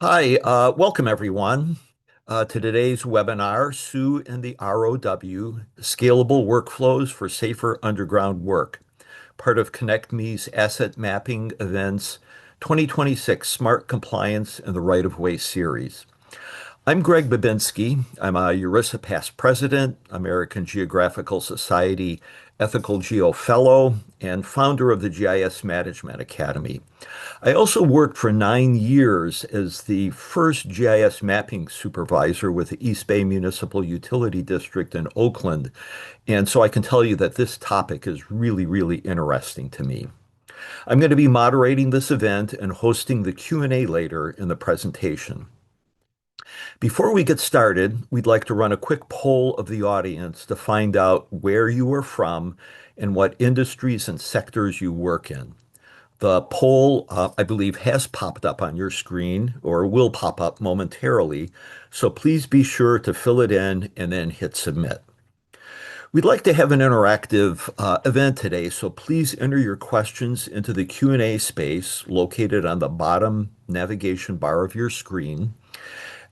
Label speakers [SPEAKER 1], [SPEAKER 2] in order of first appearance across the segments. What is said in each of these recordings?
[SPEAKER 1] Hi, welcome everyone to today's webinar, SUE and the ROW, Scalable Workflows for Safer Underground Work, part of ConnectMe's Asset Mapping Events 2026 Smart Compliance and the Right-of-Way series. I'm Greg Babinski. I'm a URISA past president, American Geographical Society Ethical Geo Fellow, and founder of the GIS Management Academy. I also worked for 9 years as the first GIS mapping supervisor with the East Bay Municipal Utility District in Oakland. And so I can tell you that this topic is really, really interesting to me. I'm going to be moderating this event and hosting the Q&A later in the presentation. Before we get started, we'd like to run a quick poll of the audience to find out where you are from and what industries and sectors you work in. The poll, I believe, has popped up on your screen or will pop up momentarily, so please be sure to fill it in and then hit submit. We'd like to have an interactive event today, so please enter your questions into the Q&A space located on the bottom navigation bar of your screen.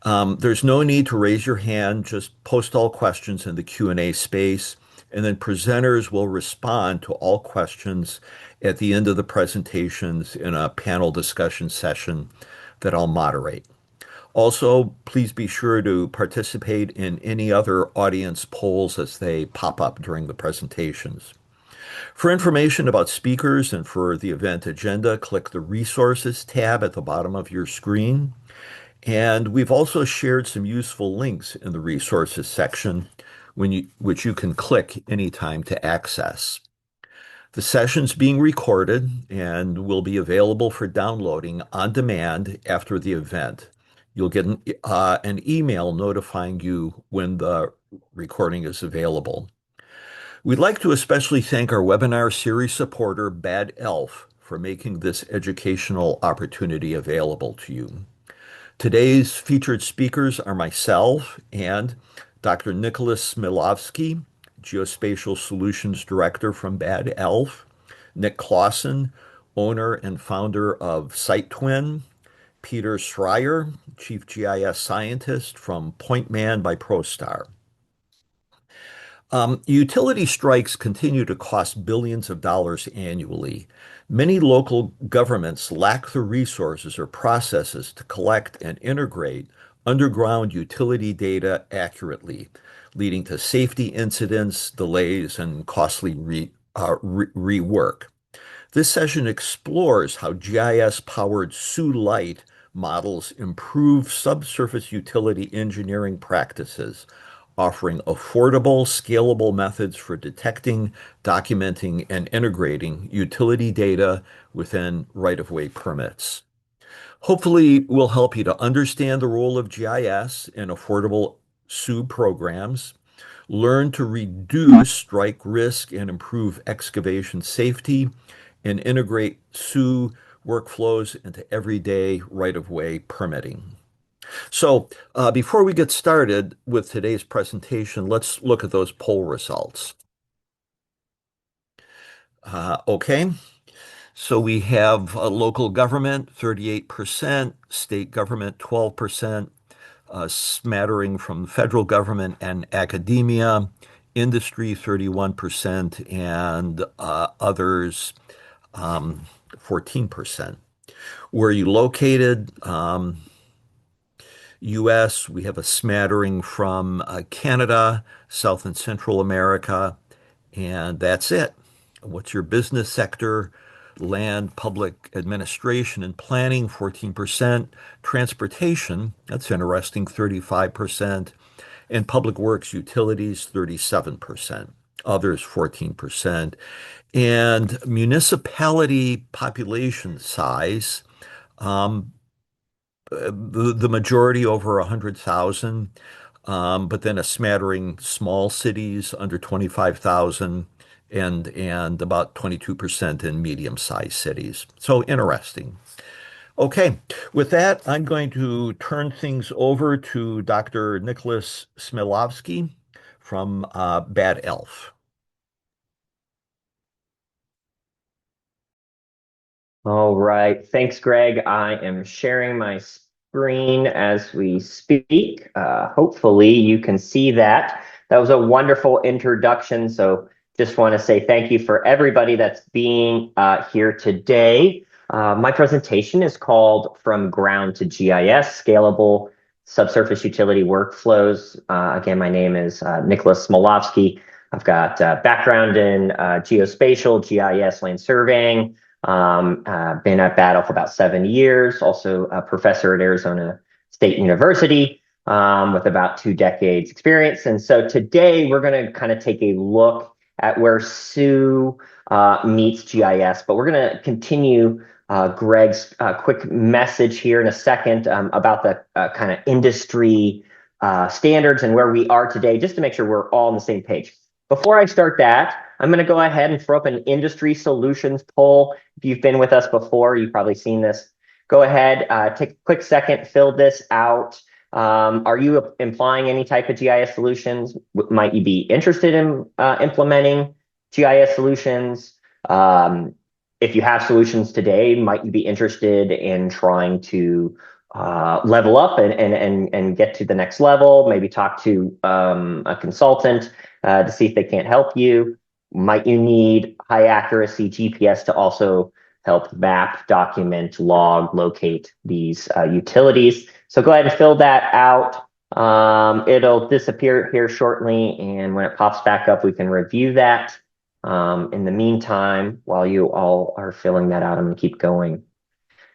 [SPEAKER 1] There's no need to raise your hand, just post all questions in the Q&A space, and then presenters will respond to all questions at the end of the presentations in a panel discussion session that I'll moderate. Also, please be sure to participate in any other audience polls as they pop up during the presentations. For information about speakers and for the event agenda, click the Resources tab at the bottom of your screen. And we've also shared some useful links in the resources section which you can click anytime to access. The session's being recorded and will be available for downloading on demand after the event. You'll get an email notifying you when the recording is available. We'd like to especially thank our webinar series supporter, Bad Elf, for making this educational opportunity available to you. Today's featured speakers are myself and Dr. Nikolas Smilovsky, Geospatial Solutions Director from Bad Elf, Nick Clawson, owner and founder of SiteTwin, Peter Srajer, Chief GIS Scientist from PointMan by ProStar. Utility strikes continue to cost billions of dollars annually. Many local governments lack the resources or processes to collect and integrate underground utility data accurately, leading to safety incidents, delays, and costly rework. This session explores how GIS-powered SUE-lite models improve subsurface utility engineering practices, offering affordable, scalable methods for detecting, documenting, and integrating utility data within right-of-way permits. Hopefully, we'll help you to understand the role of GIS in affordable SUE programs, learn to reduce strike risk and improve excavation safety, and integrate SUE workflows into everyday right-of-way permitting. So before we get started with today's presentation, let's look at those poll results. Okay, so we have local government, 38%, state government, 12%, a smattering from federal government and academia, industry, 31%, and others, 14%. Where are you located? US, we have a smattering from Canada, South and Central America, and that's it. What's your business sector? Land, public administration and planning, 14%. Transportation, that's interesting, 35%. And public works, utilities, 37%. Others, 14%. And municipality population size, the majority over 100,000, but then a smattering small cities under 25,000 and about 22% in medium-sized cities. So interesting. Okay, with that, I'm going to turn things over to Dr. Nikolas Smilovsky from Bad Elf.
[SPEAKER 2] All right. Thanks, Greg. I am sharing my screen as we speak. Hopefully you can see that. That was a wonderful introduction. So just want to say thank you for everybody that's being here today. My presentation is called From Ground to GIS, Scalable Subsurface Utility Workflows. Again, my name is Nikolas Smilovsky. I've got background in geospatial, GIS, land surveying. Been at Battle for about 7 years, also a professor at Arizona State University with about 2 decades experience. And so today we're going to kind of take a look at where SUE meets GIS, but we're going to continue Greg's quick message here in a second about the kind of industry standards and where we are today, just to make sure we're all on the same page. Before I start that, I'm going to go ahead and throw up an industry solutions poll. If you've been with us before, you've probably seen this. Go ahead, take a quick second, fill this out. Are you implying any type of GIS solutions? Might you be interested in implementing GIS solutions? If you have solutions today, might you be interested in trying to level up and get to the next level? Maybe talk to a consultant to see if they can't help you. Might you need high accuracy GPS to also help map, document, log, locate these utilities? So go ahead and fill that out. It'll disappear here shortly, and when it pops back up, we can review that. In the meantime, while you all are filling that out, I'm going to keep going.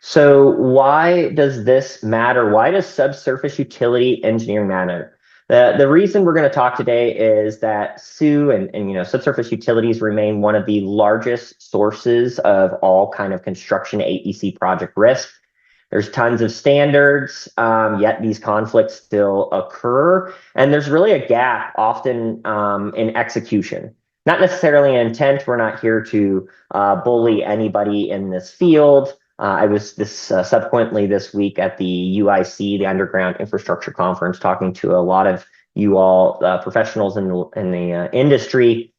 [SPEAKER 2] So why does this matter? Why does subsurface utility engineering matter? The reason we're going to talk today is that SUE and subsurface utilities remain one of the largest sources of all kind of construction AEC project risk. There's tons of standards, yet these conflicts still occur, and there's really a gap often in execution. Not necessarily an intent. We're not here to bully anybody in this field. I was subsequently this week at the UIC, the Underground Infrastructure Conference, talking to a lot of you all professionals in the industry.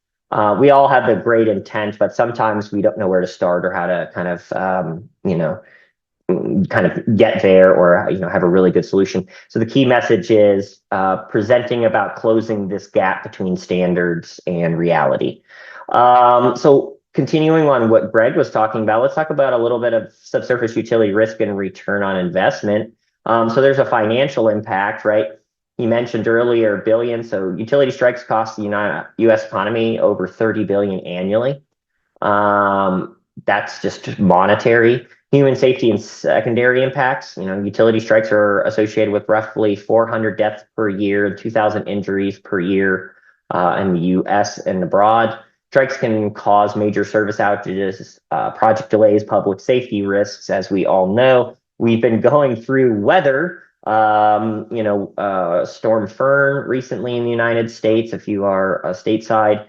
[SPEAKER 2] We all have the great intent, but sometimes we don't know where to start or how to kind of get there or have a really good solution. So the key message is presenting about closing this gap between standards and reality. So continuing on what Greg was talking about, let's talk about a little bit of subsurface utility risk and return on investment. So there's a financial impact, right? You mentioned earlier billions. So utility strikes cost the U.S. economy over $30 billion annually. That's just monetary. Human safety and secondary impacts. Utility strikes are associated with roughly 400 deaths per year, 2,000 injuries per year in the U.S. and abroad. Strikes can cause major service outages, project delays, public safety risks, as we all know. We've been going through weather, Storm Fern recently in the United States. If you are stateside,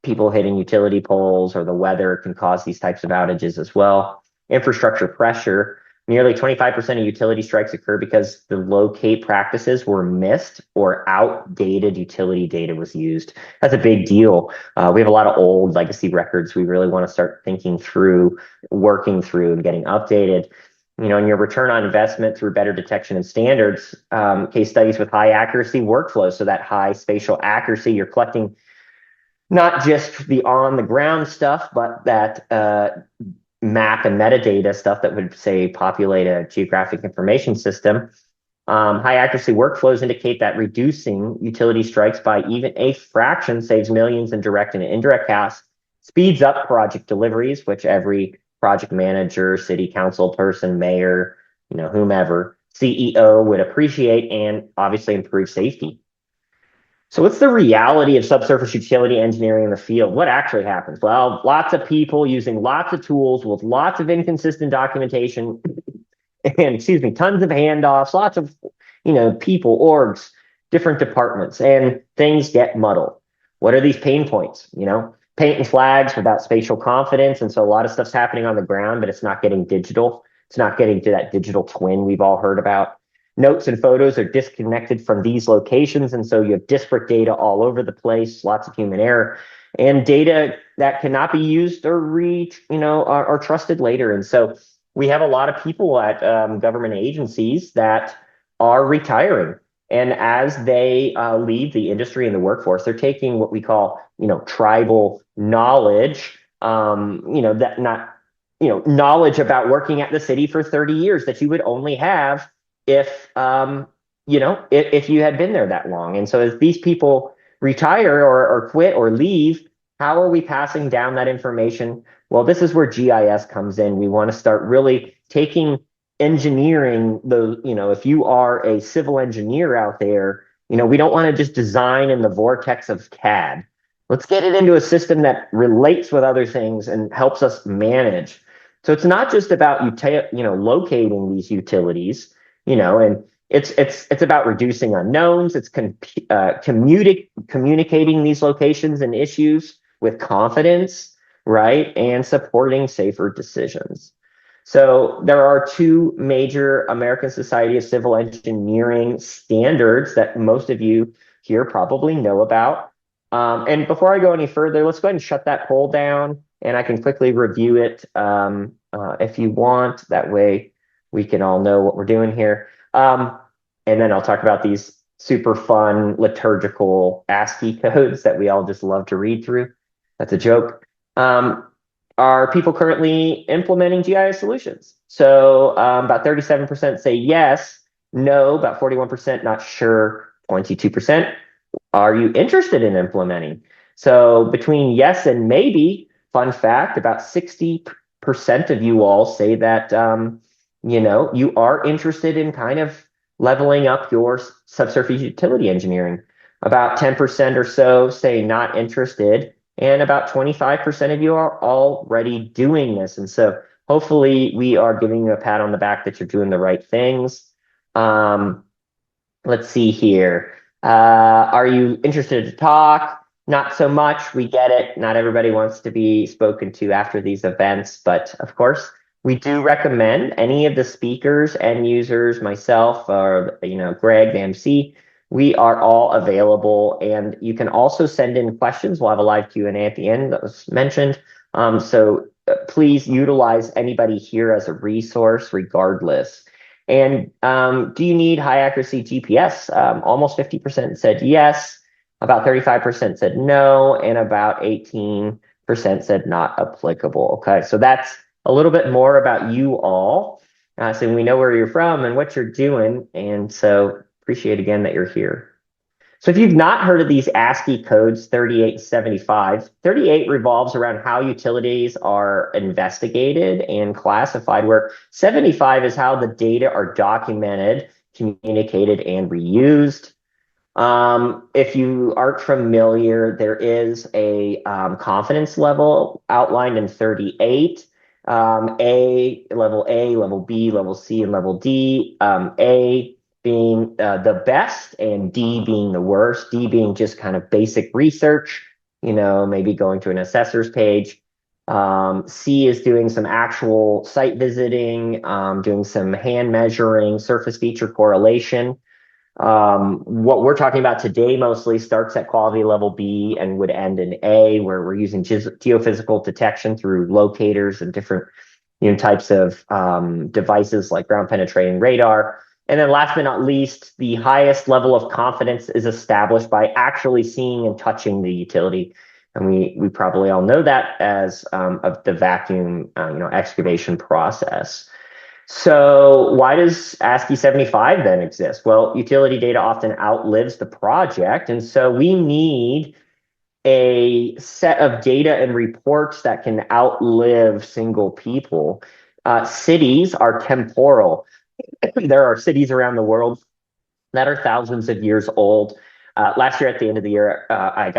[SPEAKER 2] people hitting utility poles or the weather can cause these types of outages as well. Infrastructure pressure. Nearly 25% of utility strikes occur because the locate practices were missed or outdated utility data was used. That's a big deal. We have a lot of old legacy records we really want to start thinking through, working through, and getting updated. In your return on investment through better detection and standards, case studies with high accuracy workflows. So that high spatial accuracy, you're collecting not just the on the ground stuff, but that map and metadata stuff that would, say, populate a geographic information system. High accuracy workflows indicate that reducing utility strikes by even a fraction saves millions in direct and indirect costs, speeds up project deliveries, which every project manager, city council person, mayor, whomever, CEO would appreciate, and obviously improve safety. So what's the reality of subsurface utility engineering in the field? What actually happens? Well, lots of people using lots of tools with lots of inconsistent documentation and, tons of handoffs, lots of, people, orgs, different departments, and things get muddled. What are these pain points? Painting flags without spatial confidence. And so a lot of stuff's happening on the ground, but it's not getting digital. It's not getting to that digital twin we've all heard about. Notes and photos are disconnected from these locations, and so you have disparate data all over the place, lots of human error, and data that cannot be used or reach, or trusted later. And so we have a lot of people at government agencies that are retiring. And as they leave the industry and the workforce, they're taking what we call, tribal knowledge, that not, knowledge about working at the city for 30 years that you would only have if, if you had been there that long. And so as these people retire or quit or leave, how are we passing down that information? Well, this is where GIS comes in. We want to start really taking engineering if you are a civil engineer out there, we don't want to just design in the vortex of CAD. Let's get it into a system that relates with other things and helps us manage. So it's not just about locating these utilities, and it's about reducing unknowns. It's communicating these locations and issues with confidence, right, and supporting safer decisions. So there are two major American Society of Civil Engineering standards that most of you here probably know about. And before I go any further, let's go ahead and shut that poll down, and I can quickly review it if you want. That way we can all know what we're doing here. And then I'll talk about these super fun liturgical ASCII codes that we all just love to read through. That's a joke. Are people currently implementing GIS solutions? So about 37% say yes, no, about 41% not sure, 22% are you interested in implementing? So between yes and maybe, fun fact, about 60% of you all say that, you are interested in kind of leveling up your subsurface utility engineering. About 10% or so say not interested, and about 25% of you are already doing this. And so hopefully we are giving you a pat on the back that you're doing the right things. Let's see here. Are you interested to talk? Not so much. We get it. Not everybody wants to be spoken to after these events, but of course, we do recommend any of the speakers, end users, myself, or Greg, the MC. We are all available, and you can also send in questions. We'll have a live Q&A at the end that was mentioned. So please utilize anybody here as a resource, regardless. And do you need high accuracy GPS? Almost 50% said yes, about 35% said no, and about 18% said not applicable. Okay, so that's a little bit more about you all. So we know where you're from and what you're doing. And so appreciate again that you're here. So if you've not heard of these ASCII codes, 38 and 75, 38 revolves around how utilities are investigated and classified, where 75 is how the data are documented, communicated, and reused. If you aren't familiar, there is a confidence level outlined in 38. Level B, level C, and level D. A being the best and D being the worst. D being just kind of basic research, maybe going to an assessor's page. C is doing some actual site visiting, doing some hand measuring, surface feature correlation. What we're talking about today mostly starts at quality level B and would end in A, where we're using geophysical detection through locators and different types of devices like ground penetrating radar. And then last but not least, the highest level of confidence is established by actually seeing and touching the utility. And we probably all know that as of the vacuum excavation process. So why does ASCII 75 then exist? Well, utility data often outlives the project. And so we need a set of data and reports that can outlive single people. Cities are temporal. There are cities around the world that are thousands of years old. Last year, at the end of the year, I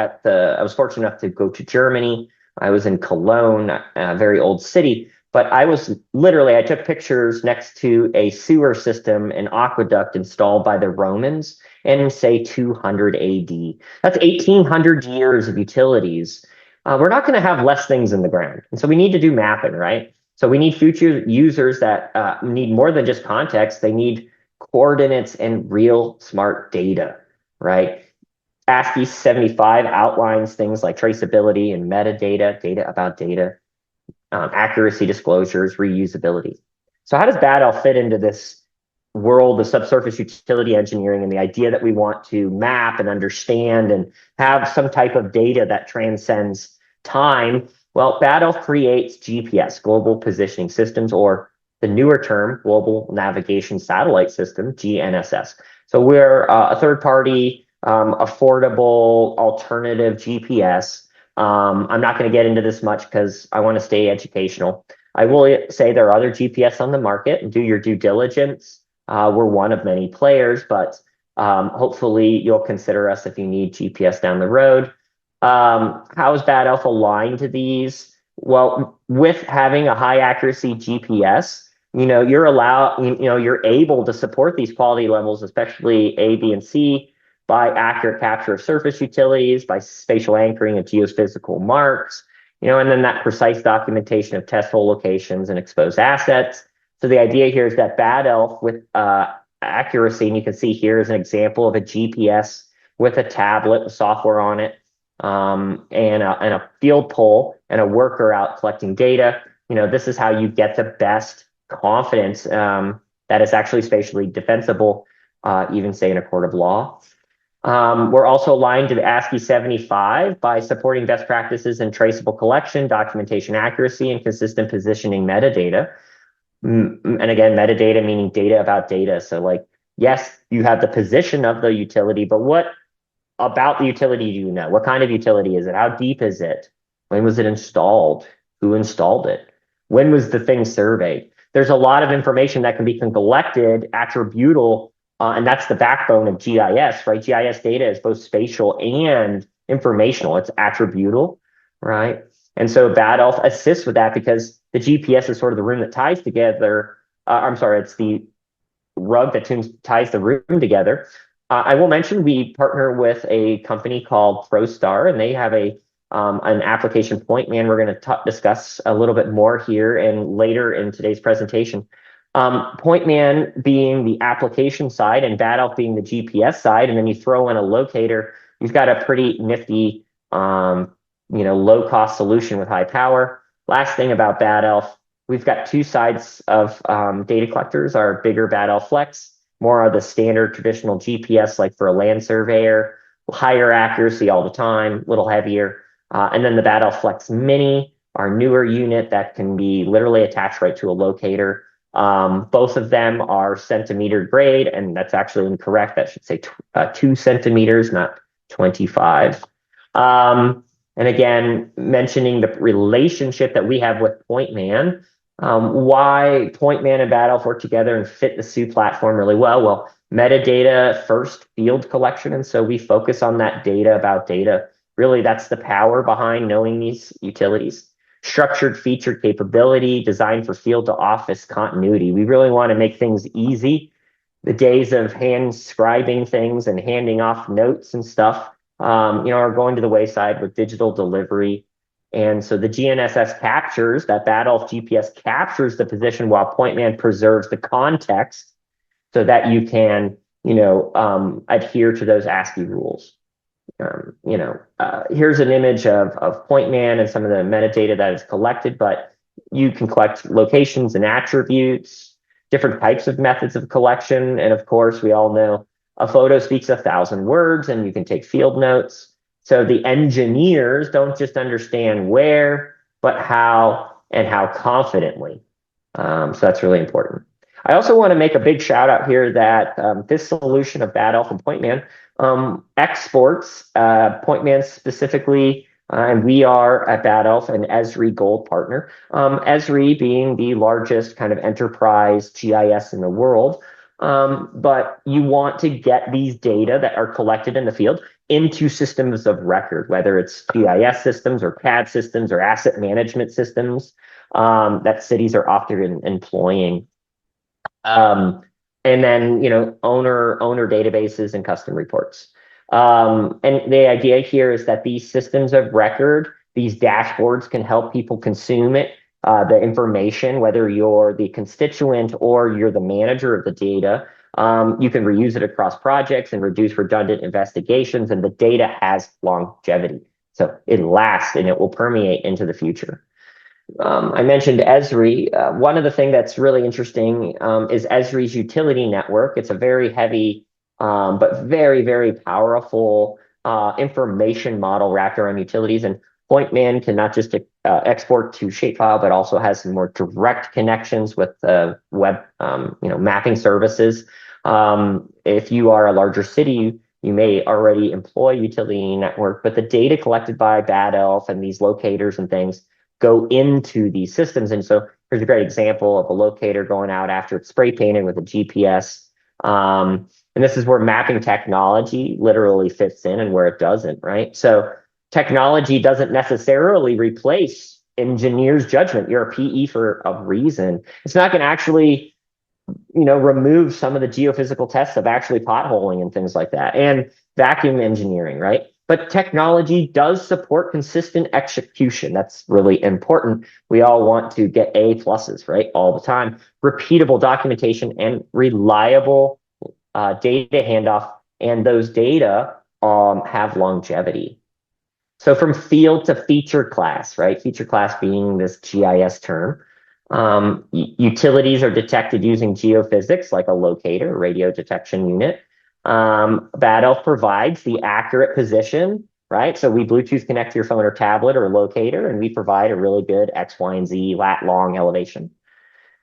[SPEAKER 2] was fortunate enough to go to Germany. I was in Cologne, a very old city, but I took pictures next to a sewer system, an aqueduct installed by the Romans in, say, 200 AD. That's 1,800 years of utilities. We're not going to have less things in the ground. And so we need to do mapping, right? So we need future users that need more than just context. They need coordinates and real smart data, right? ASCII 75 outlines things like traceability and metadata, data about data, accuracy disclosures, reusability. So how does Bad Elf fit into this world of subsurface utility engineering and the idea that we want to map and understand and have some type of data that transcends time? Well, Bad Elf creates GPS, Global Positioning Systems, or the newer term, Global Navigation Satellite System, GNSS. So we're a third-party, affordable alternative GPS. I'm not going to get into this much because I want to stay educational. I will say there are other GPS on the market. Do your due diligence. We're one of many players, but hopefully you'll consider us if you need GPS down the road. How is Bad Elf aligned to these? Well, with having a high accuracy GPS, you're able to support these quality levels, especially A, B, and C, by accurate capture of surface utilities, by spatial anchoring of geophysical marks, and then that precise documentation of test hole locations and exposed assets. So the idea here is that Bad Elf with accuracy, and you can see here is an example of a GPS with a tablet with software on it, and a field pole and a worker out collecting data. This is how you get the best confidence that it's actually spatially defensible, even say in a court of law. We're also aligned to the ASCII 75 by supporting best practices in traceable collection, documentation accuracy, and consistent positioning metadata. And again, metadata meaning data about data. So yes, you have the position of the utility, but what about the utility do you know? What kind of utility is it? How deep is it? When was it installed? Who installed it? When was the thing surveyed? There's a lot of information that can be collected, attributable, and that's the backbone of GIS, right? GIS data is both spatial and informational. It's attributable, right? And so Bad Elf assists with that because the GPS is sort of the room that ties together. It's the rug that ties the room together. I will mention we partner with a company called ProStar, and they have an application PointMan we're going to discuss a little bit more here and later in today's presentation. PointMan being the application side and Bad Elf being the GPS side, and then you throw in a locator, you've got a pretty nifty, low-cost solution with high power. Last thing about Bad Elf, we've got two sides of data collectors. Our bigger Bad Elf Flex, more are the standard traditional GPS, like for a land surveyor, higher accuracy all the time, a little heavier. And then the Bad Elf Flex Mini, our newer unit that can be literally attached right to a locator. Both of them are centimeter grade, and that's actually incorrect. That should say 2 centimeters, not 25. And again, mentioning the relationship that we have with PointMan, why PointMan and Bad Elf work together and fit the SUE platform really well. Well, metadata first, field collection, and so we focus on that data about data. Really, that's the power behind knowing these utilities. Structured feature capability, designed for field to office continuity. We really want to make things easy. The days of hand scribing things and handing off notes and stuff, are going to the wayside with digital delivery. And so the GNSS captures, that Bad Elf GPS captures the position while PointMan preserves the context so that you can, adhere to those ASCII rules. Here's an image of PointMan and some of the metadata that is collected, but you can collect locations and attributes, different types of methods of collection. And of course, we all know a photo speaks 1,000 words, and you can take field notes. So the engineers don't just understand where, but how, and how confidently. So that's really important. I also want to make a big shout out here that this solution of Bad Elf and PointMan exports, PointMan specifically, and we are at Bad Elf an Esri Gold partner. Esri being the largest kind of enterprise GIS in the world. But you want to get these data that are collected in the field into systems of record, whether it's GIS systems or CAD systems or asset management systems that cities are often employing. And then, owner databases and custom reports. And the idea here is that these systems of record, these dashboards can help people consume it, the information, whether you're the constituent or you're the manager of the data. You can reuse it across projects and reduce redundant investigations, and the data has longevity. So it lasts and it will permeate into the future. I mentioned Esri. One of the things that's really interesting is Esri's utility network. It's a very heavy, but very, very powerful information model wrapped around utilities. And PointMan can not just export to shapefile, but also has some more direct connections with web, mapping services. If you are a larger city, you may already employ utility network, but the data collected by Bad Elf and these locators and things go into these systems. And so here's a great example of a locator going out after it's spray painted with a GPS. And this is where mapping technology literally fits in and where it doesn't, right? So technology doesn't necessarily replace engineer's judgment. You're a PE for a reason. It's not going to actually, remove some of the geophysical tests of actually potholing and things like that, and vacuum engineering, right? But technology does support consistent execution. That's really important. We all want to get A pluses, right? All the time. Repeatable documentation and reliable data handoff, and those data have longevity. So from field to feature class, right? Feature class being this GIS term. Utilities are detected using geophysics, like a locator, radio detection unit. Bad Elf provides the accurate position, right? So we Bluetooth connect to your phone or tablet or locator, and we provide a really good X, Y, and Z lat long elevation.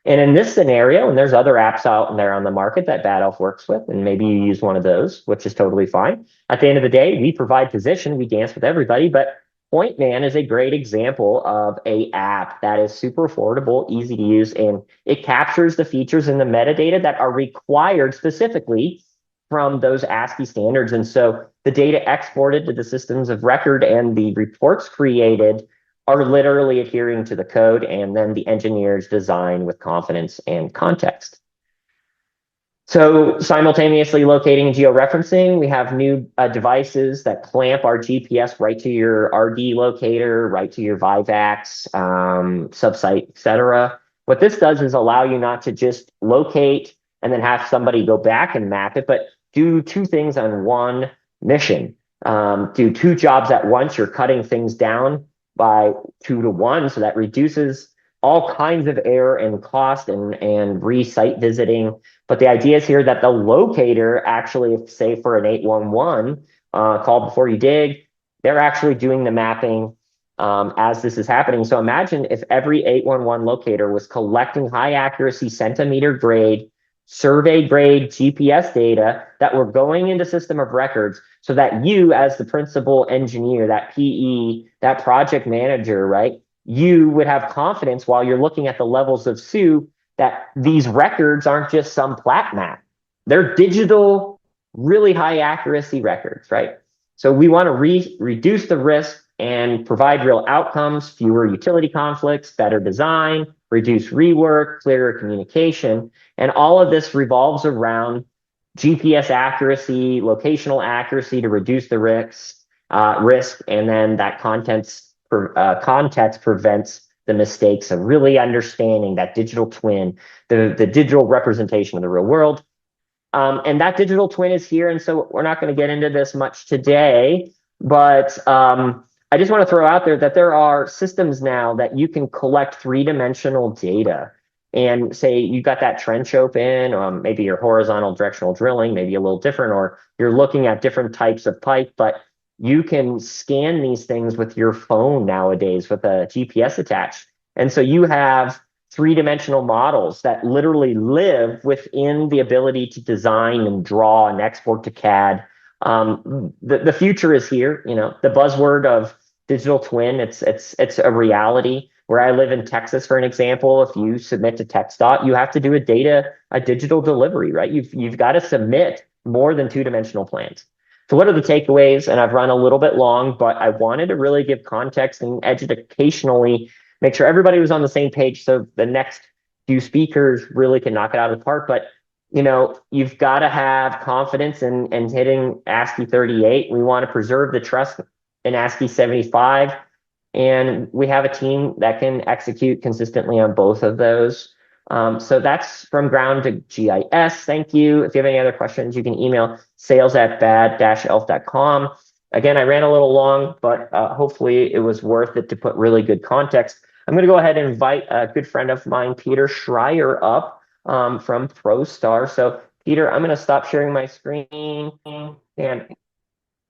[SPEAKER 2] And in this scenario, and there's other apps out there on the market that Bad Elf works with, and maybe you use one of those, which is totally fine. At the end of the day, we provide position, we dance with everybody, but PointMan is a great example of a app that is super affordable, easy to use, and it captures the features and the metadata that are required specifically from those ASCII standards. And so the data exported to the systems of record and the reports created are literally adhering to the code, and then the engineers design with confidence and context. So simultaneously locating and georeferencing, we have new devices that clamp our GPS right to your RD locator, right to your Vivax, subsite, etc. What this does is allow you not to just locate and then have somebody go back and map it, but do two things on one mission. Do two jobs at once. You're cutting things down by 2 to 1, so that reduces all kinds of error and cost and re-site visiting. But the idea is here that the locator actually, say for an 811 call before you dig, they're actually doing the mapping as this is happening. So imagine if every 811 locator was collecting high accuracy centimeter grade, survey grade GPS data that were going into system of records, so that you as the principal engineer, that PE, that project manager, right, you would have confidence while you're looking at the levels of SUE that these records aren't just some plat map. They're digital, really high accuracy records, right? So we want to reduce the risk and provide real outcomes, fewer utility conflicts, better design, reduce rework, clearer communication. And all of this revolves around GPS accuracy, locational accuracy to reduce the risk, and then that context prevents the mistakes of really understanding that digital twin, the digital representation of the real world. And that digital twin is here, and so we're not going to get into this much today, but I just want to throw out there that there are systems now that you can collect three-dimensional data. And say you got that trench open, maybe you're horizontal directional drilling, maybe a little different, or you're looking at different types of pipe, but you can scan these things with your phone nowadays with a GPS attached. And so you have three-dimensional models that literally live within the ability to design and draw and export to CAD. The future is here. The buzzword of digital twin, it's a reality. Where I live in Texas, for an example, if you submit to TxDOT, you have to do a digital delivery, right? You've got to submit more than two-dimensional plans. So what are the takeaways? And I've run a little bit long, but I wanted to really give context and educationally make sure everybody was on the same page so the next few speakers really can knock it out of the park. But you've got to have confidence in hitting ASCII 38. We want to preserve the trust in ASCII 75. And we have a team that can execute consistently on both of those. So that's from ground to GIS. Thank you. If you have any other questions, you can email sales@bad-elf.com. Again, I ran a little long, but hopefully it was worth it to put really good context. I'm going to go ahead and invite a good friend of mine, Peter Srajer, up from ProStar. So, Peter, I'm going to stop sharing my screen and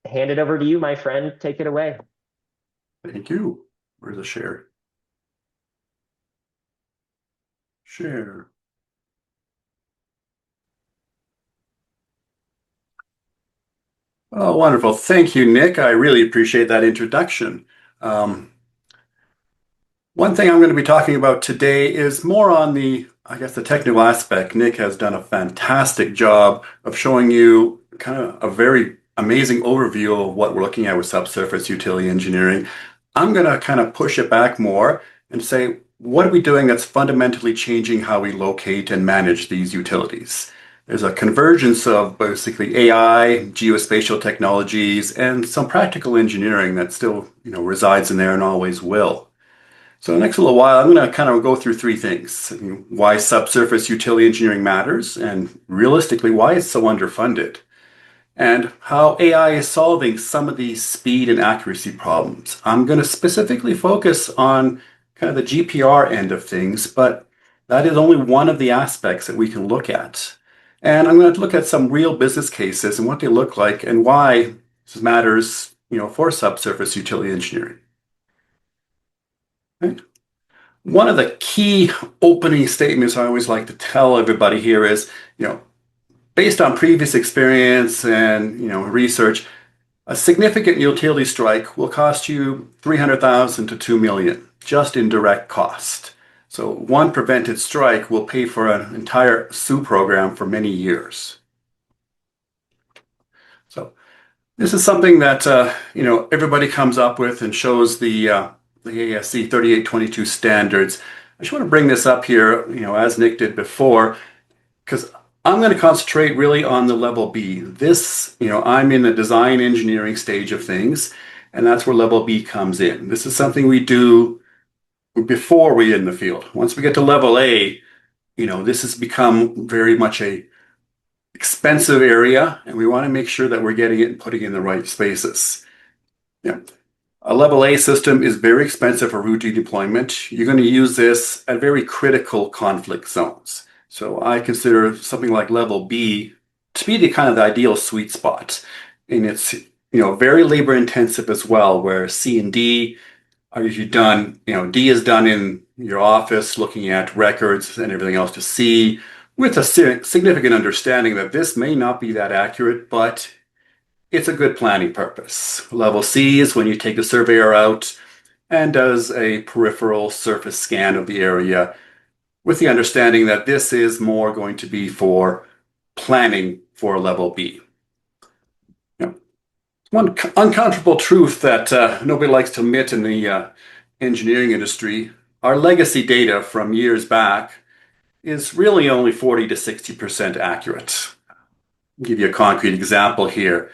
[SPEAKER 2] hand it over to you, my friend. Take it away.
[SPEAKER 3] Thank you. Where's the share? Share. Oh, wonderful. Thank you, Nick. I really appreciate that introduction. One thing I'm going to be talking about today is more on the technical aspect. Nick has done a fantastic job of showing you kind of a very amazing overview of what we're looking at with subsurface utility engineering. I'm going to kind of push it back more and say, what are we doing that's fundamentally changing how we locate and manage these utilities? There's a convergence of basically AI, geospatial technologies, and some practical engineering that still, resides in there and always will. So the next little while, I'm going to kind of go through three things. Why subsurface utility engineering matters, and realistically, why it's so underfunded, and how AI is solving some of these speed and accuracy problems. I'm going to specifically focus on kind of the GPR end of things, but that is only one of the aspects that we can look at. And I'm going to look at some real business cases and what they look like and why this matters, for subsurface utility engineering. Right? One of the key opening statements I always like to tell everybody here is, based on previous experience and, research, a significant utility strike will cost you $300,000 to $2 million just in direct cost. So one prevented strike will pay for an entire SUE program for many years. So this is something that everybody comes up with and shows the ASC 3822 standards. I just want to bring this up here, as Nick did before, because I'm going to concentrate really on the level B. This, I'm in the design engineering stage of things, and that's where level B comes in. This is something we do before we're in the field. Once we get to level A, this has become very much a expensive area, and we want to make sure that we're getting it and putting it in the right spaces. Yeah. A level A system is very expensive for routine deployment. You're going to use this at very critical conflict zones. So I consider something like level B to be the kind of the ideal sweet spot. And it's, very labor intensive as well, where C and D are usually done, D is done in your office looking at records and everything else to C with a significant understanding that this may not be that accurate, but it's a good planning purpose. Level C is when you take a surveyor out and does a peripheral surface scan of the area with the understanding that this is more going to be for planning for level B. One uncomfortable truth that nobody likes to admit in the engineering industry, our legacy data from years back is really only 40 to 60% accurate. I'll give you a concrete example here.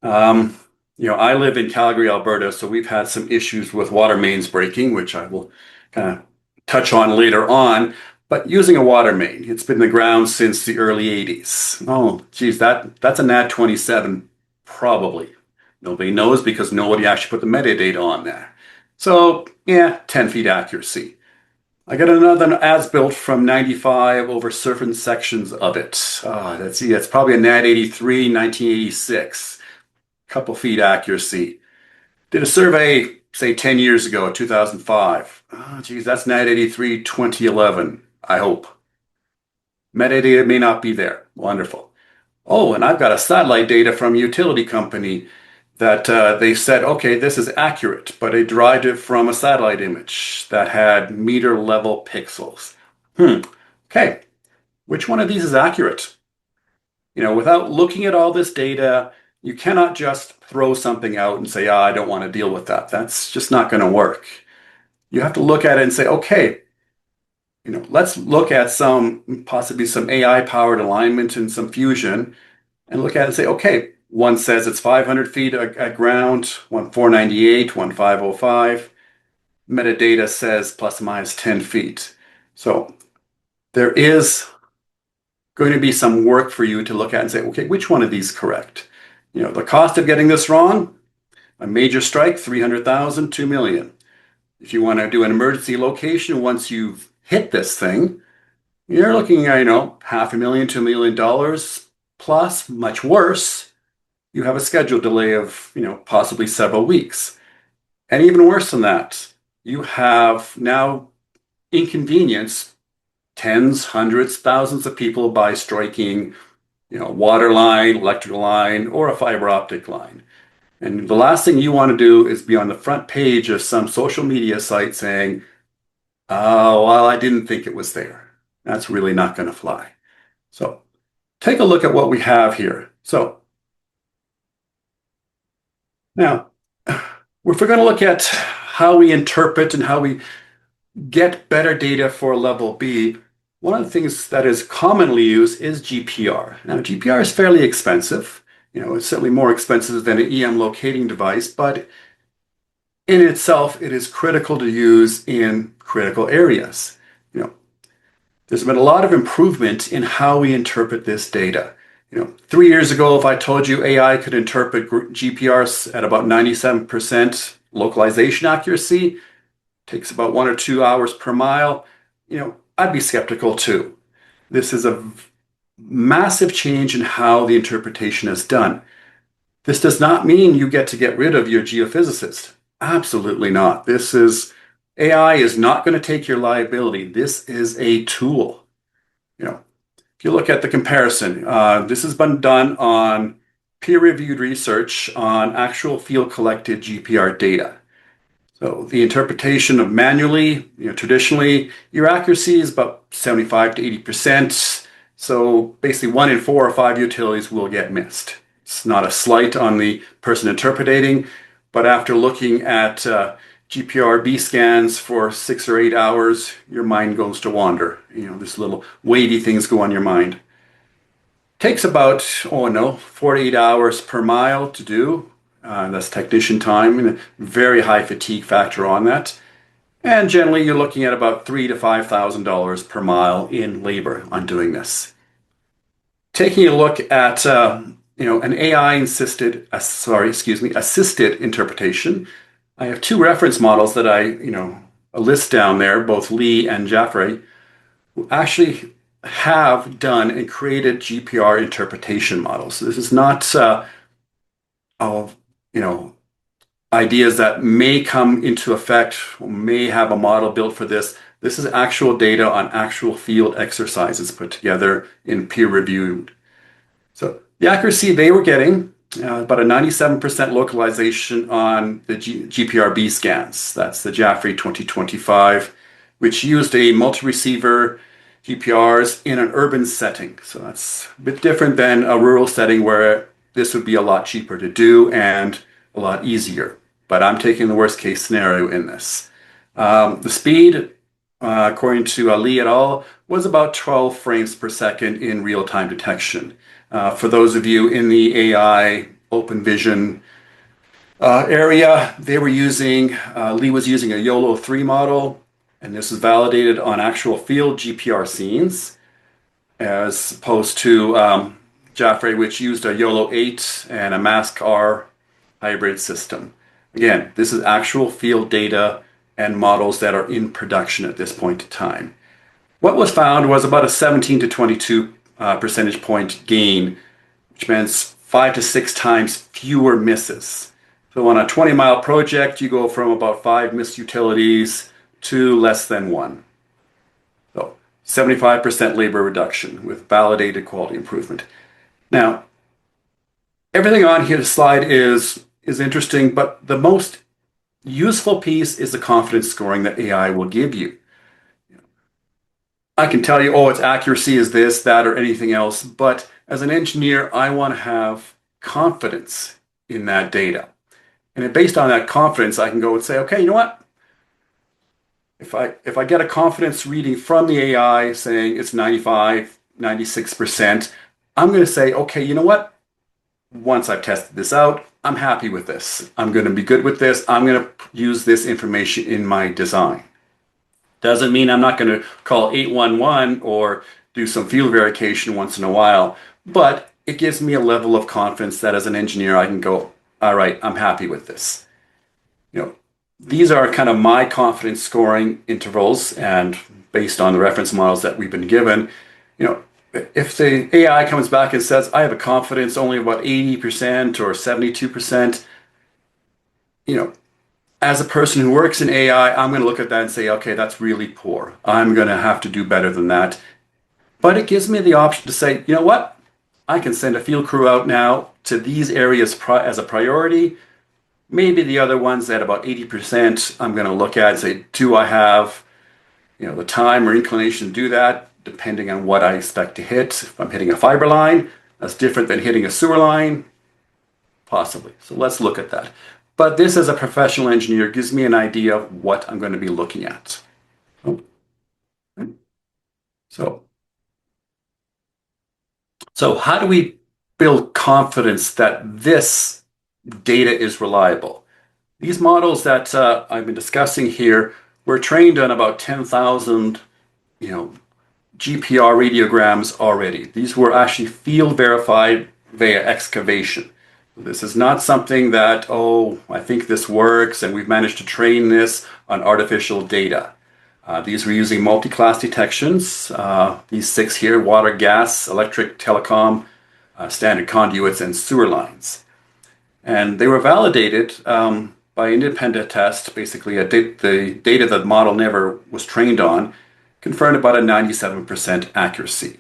[SPEAKER 3] I live in Calgary, Alberta, so we've had some issues with water mains breaking, which I will kind of touch on later on. But using a water main, it's been in the ground since the early 80s. Oh, geez, that's a NAT 27, probably. Nobody knows because nobody actually put the metadata on there. So, 10 feet accuracy. I got another as-built from 95 over certain sections of it. That's probably a NAT 83, 1986. Couple feet accuracy. Did a survey, say 10 years ago, 2005. Oh, geez, that's NAT 83, 2011, I hope. Metadata may not be there. Wonderful. Oh, and I've got a satellite data from a utility company that they said, okay, this is accurate, but they derived it from a satellite image that had meter level pixels. Okay, which one of these is accurate? Without looking at all this data, you cannot just throw something out and say, I don't want to deal with that. That's just not going to work. You have to look at it and say, okay, let's look at possibly some AI-powered alignment and some fusion and look at it and say, okay, one says it's 500 feet at ground, one 498, one 505. Metadata says plus or minus 10 feet. So there is going to be some work for you to look at and say, okay, which one of these is correct? The cost of getting this wrong, a major strike, 300,000, 2 million. If you want to do an emergency location, once you've hit this thing, you're looking at, $500,000 to $1 million plus. Much worse, you have a schedule delay of, possibly several weeks. And even worse than that, you have now inconvenienced tens, hundreds, thousands of people by striking, water line, electrical line, or a fiber optic line. And the last thing you want to do is be on the front page of some social media site saying, oh, well, I didn't think it was there. That's really not going to fly. So take a look at what we have here. So now, if we're going to look at how we interpret and how we get better data for level B, one of the things that is commonly used is GPR. Now, GPR is fairly expensive. It's certainly more expensive than an EM locating device, but in itself, it is critical to use in critical areas. There's been a lot of improvement in how we interpret this data. 3 years ago, if I told you AI could interpret GPRs at about 97% localization accuracy, takes about 1 or 2 hours per mile, I'd be skeptical too. This is a massive change in how the interpretation is done. This does not mean you get to get rid of your geophysicist. Absolutely not. AI is not going to take your liability. This is a tool. If you look at the comparison, this has been done on peer-reviewed research on actual field-collected GPR data. So the interpretation of manually, traditionally, your accuracy is about 75 to 80%. So basically 1 in 4 or 5 utilities will get missed. It's not a slight on the person interpreting, but after looking at GPR B scans for 6 or 8 hours, your mind goes to wander. This little weighty things go on your mind. Takes about, 48 hours per mile to do. That's technician time and a very high fatigue factor on that. And generally, you're looking at about $3,000 to $5,000 per mile in labor on doing this. Taking a look at an assisted interpretation. I have 2 reference models that I list down there, both Lee and Jaffray, who actually have done and created GPR interpretation models. So this is not ideas that may come into effect or may have a model built for this. This is actual data on actual field exercises put together in peer-reviewed. So the accuracy they were getting, about a 97% localization on the GPRB scans. That's the Jaffray 2025, which used a multi-receiver GPRs in an urban setting. So that's a bit different than a rural setting where this would be a lot cheaper to do and a lot easier. But I'm taking the worst case scenario in this. The speed, according to Lee et al., was about 12 frames per second in real-time detection. For those of you in the AI open vision area, Lee was using a YOLO 3 model, and this is validated on actual field GPR scenes, as opposed to Jaffray, which used a YOLO 8 and a MASC-R hybrid system. Again, this is actual field data and models that are in production at this point in time. What was found was about a 17 to 22 percentage point gain, which means 5 to 6 times fewer misses. So on a 20-mile project, you go from about 5 missed utilities to less than 1. So 75% labor reduction with validated quality improvement. Now, everything on here, the slide is interesting, but the most useful piece is the confidence scoring that AI will give you. I can tell you, its accuracy is this, that, or anything else, but as an engineer, I want to have confidence in that data. And based on that confidence, I can go and say, okay, you know what? If I get a confidence reading from the AI saying it's 95, 96%, I'm going to say, okay, you know what? Once I've tested this out, I'm happy with this. I'm going to be good with this. I'm going to use this information in my design. Doesn't mean I'm not going to call 811 or do some field verification once in a while, but it gives me a level of confidence that as an engineer, I can go, all right, I'm happy with this. these are kind of my confidence scoring intervals, and based on the reference models that we've been given, you know, if the AI comes back and says, I have a confidence only about 80% or 72%, you know, as a person who works in AI, I'm going to look at that and say, okay, that's really poor. I'm going to have to do better than that. But it gives me the option to say, you know what? I can send a field crew out now to these areas as a priority. Maybe the other ones at about 80%, I'm going to look at and say, do I have, the time or inclination to do that, depending on what I expect to hit. If I'm hitting a fiber line, that's different than hitting a sewer line, possibly. So let's look at that. But this, as a professional engineer, gives me an idea of what I'm going to be looking at. So how do we build confidence that this data is reliable? These models that I've been discussing here were trained on about 10,000, GPR radiograms already. These were actually field verified via excavation. This is not something that, I think this works and we've managed to train this on artificial data. These were using multi-class detections. These 6 here: water, gas, electric, telecom, standard conduits, and sewer lines. And they were validated by independent test. Basically, the data that the model never was trained on confirmed about a 97% accuracy.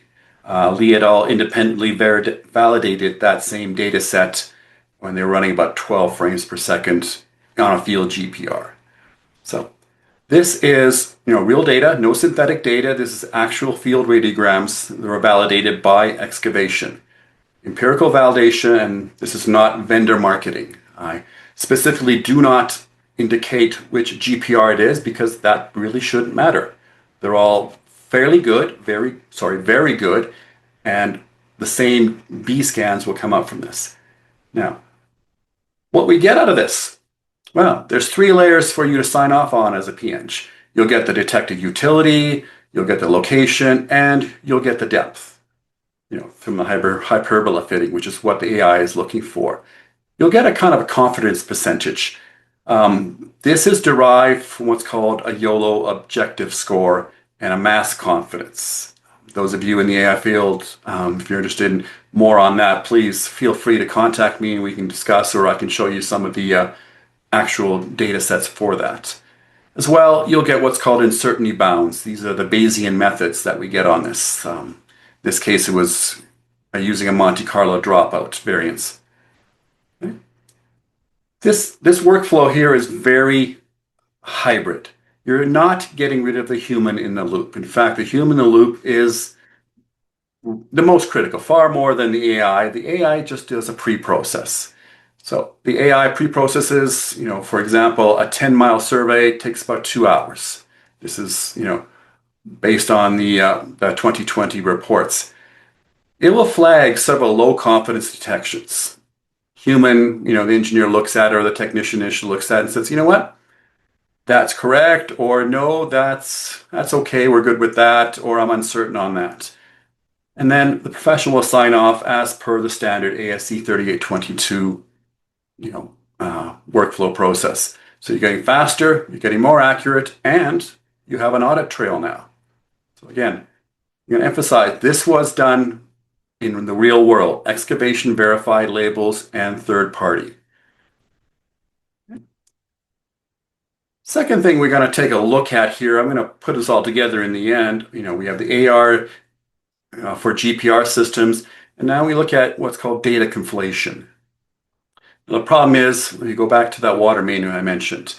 [SPEAKER 3] Lee et al. Independently validated that same data set when they were running about 12 frames per second on a field GPR. So this is real data, no synthetic data. This is actual field radiograms that were validated by excavation. Empirical validation, and this is not vendor marketing. I specifically do not indicate which GPR it is because that really shouldn't matter. They're all fairly good, very good, and the same B scans will come up from this. Now, what we get out of this? Well, there's 3 layers for you to sign off on as a P.Eng. You'll get the detected utility, you'll get the location, and you'll get the depth. From the hyperbola fitting, which is what the AI is looking for. You'll get a kind of a confidence percentage. This is derived from what's called a YOLO objective score and a mass confidence. Those of you in the AI field, if you're interested in more on that, please feel free to contact me and we can discuss, or I can show you some of the actual data sets for that. As well, you'll get what's called uncertainty bounds. These are the Bayesian methods that we get on this. This case, it was using a Monte Carlo dropout variance. Okay. This workflow here is very hybrid. You're not getting rid of the human in the loop. In fact, the human in the loop is the most critical, far more than the AI. The AI just does a pre-process. So the AI pre-processes, for example, a 10-mile survey takes about 2 hours. This is, based on the 2020 reports. It will flag several low confidence detections. Human, the engineer looks at it, or the technician looks at it and says, you know what? That's correct, or no, that's okay, we're good with that, or I'm uncertain on that. And then the professional will sign off as per the standard ASC 3822, workflow process. So you're getting faster, you're getting more accurate, and you have an audit trail now. So again, I'm going to emphasize this was done in the real world, excavation verified labels and third party. Second thing we're going to take a look at here, I'm going to put this all together in the end. We have the AR for GPR systems, and now we look at what's called data conflation. The problem is, when you go back to that water main I mentioned,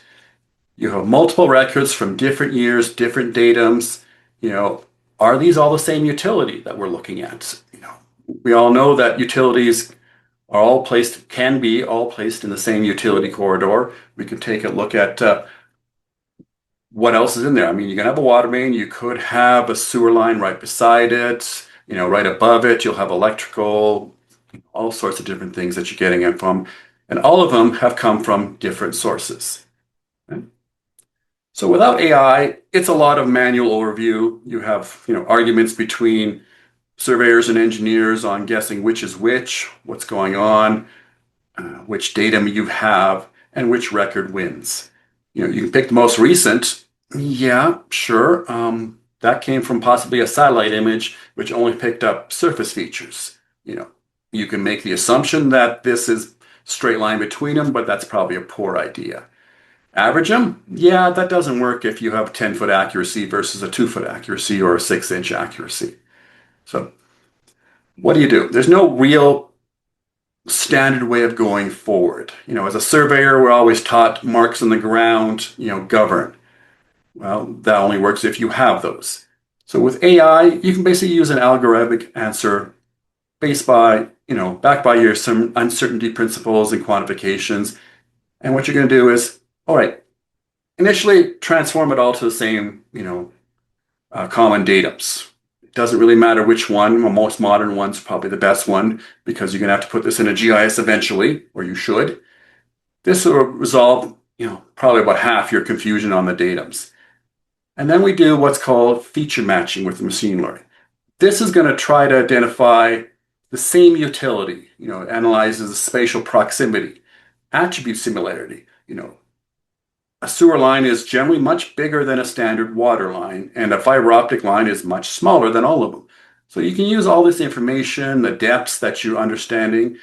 [SPEAKER 3] you have multiple records from different years, different datums. Are these all the same utility that we're looking at? We all know that utilities can be all placed in the same utility corridor. We can take a look at what else is in there. You can have a water main, you could have a sewer line right beside it, right above it, you'll have electrical, all sorts of different things that you're getting it from. And all of them have come from different sources. Okay? So without AI, it's a lot of manual overview. You have, arguments between surveyors and engineers on guessing which is which, what's going on, which datum you have, and which record wins. You can pick the most recent. Yeah, sure. That came from possibly a satellite image, which only picked up surface features. You can make the assumption that this is straight line between them, but that's probably a poor idea. Average them? Yeah, that doesn't work if you have 10-foot accuracy versus a 2-foot accuracy or a 6-inch accuracy. So what do? There's no real standard way of going forward. As a surveyor, we're always taught marks on the ground, govern. Well, that only works if you have those. So with AI, you can basically use an algorithmic answer backed by your some uncertainty principles and quantifications. And what you're going to do is, all right, initially transform it all to the same, common datums. It doesn't really matter which one. The most modern one's probably the best one because you're going to have to put this in a GIS eventually, or you should. This will resolve, probably about half your confusion on the datums. And then we do what's called feature matching with machine learning. This is going to try to identify the same utility, analyzes the spatial proximity, attribute similarity. A sewer line is generally much bigger than a standard water line, and a fiber optic line is much smaller than all of them. So you can use all this information, the depths that you're understanding.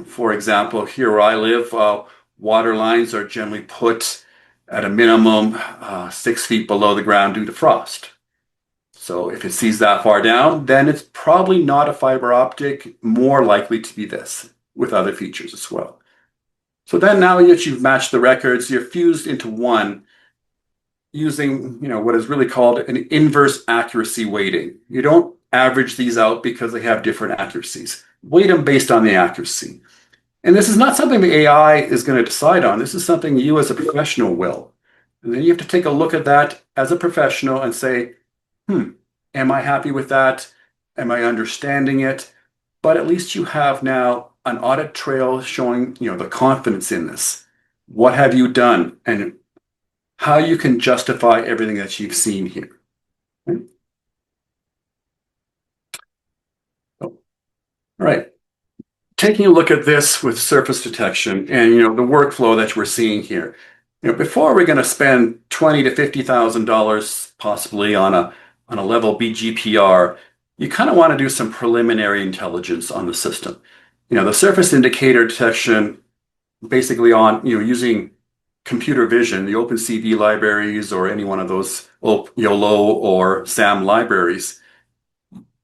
[SPEAKER 3] For example, here where I live, water lines are generally put at a minimum 6 feet below the ground due to frost. So if it sees that far down, then it's probably not a fiber optic, more likely to be this, with other features as well. So then now that you've matched the records, you're fused into one using, what is really called an inverse accuracy weighting. You don't average these out because they have different accuracies. Weight them based on the accuracy. And this is not something the AI is going to decide on. This is something you as a professional will. And then you have to take a look at that as a professional and say, am I happy with that? Am I understanding it? But at least you have now an audit trail showing, the confidence in this. What have you done? And how you can justify everything that you've seen here. Okay. All right. Taking a look at this with surface detection and, the workflow that we're seeing here. Before we're going to spend $20,000 to $50,000 possibly on a level BGPR, you kind of want to do some preliminary intelligence on the system. The surface indicator detection, basically on, using computer vision, the OpenCV libraries or any one of those YOLO or SAM libraries,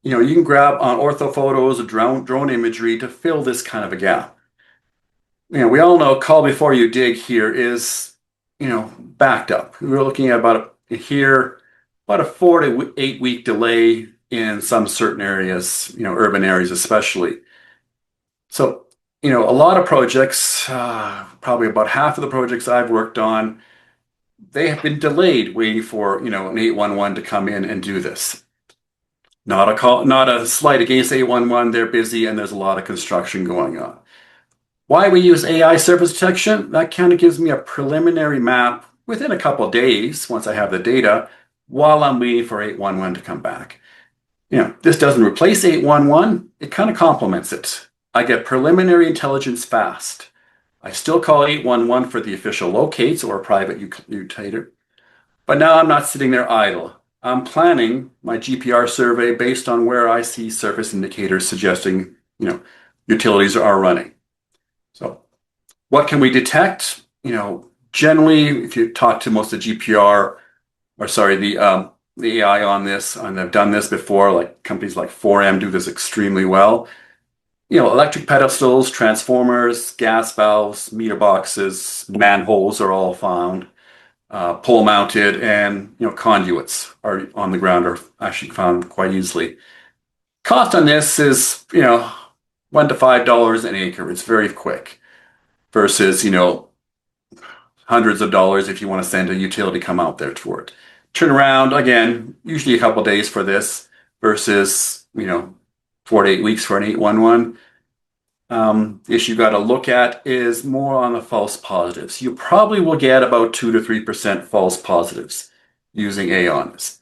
[SPEAKER 3] you can grab on orthophotos or drone imagery to fill this kind of a gap. We all know call before you dig here is, backed up. We're looking at about a 4 to 8 week delay in some certain areas, urban areas especially. So, a lot of projects, probably about half of the projects I've worked on, they have been delayed waiting for, an 811 to come in and do this. Not a slight against 811, they're busy and there's a lot of construction going on. Why we use AI surface detection? That kind of gives me a preliminary map within a couple of days, once I have the data, while I'm waiting for 811 to come back. This doesn't replace 811, it kind of complements it. I get preliminary intelligence fast. I still call 811 for the official locates or a private utilitator. But now I'm not sitting there idle. I'm planning my GPR survey based on where I see surface indicators suggesting, utilities are running. So what can we detect? Generally, if you talk to most of the GPR, the AI on this, and I've done this before, like companies like 4M do this extremely well. Electric pedestals, transformers, gas valves, meter boxes, manholes are all found. Pole mounted and, conduits are on the ground are actually found quite easily. Cost on this is, $1 to $5 an acre. It's very quick versus, hundreds of dollars if you want to send a utility come out there for it. Turnaround, again, usually a couple days for this versus, 4 to 8 weeks for an 811. The issue you got to look at is more on the false positives. You probably will get about 2 to 3% false positives using AI on this.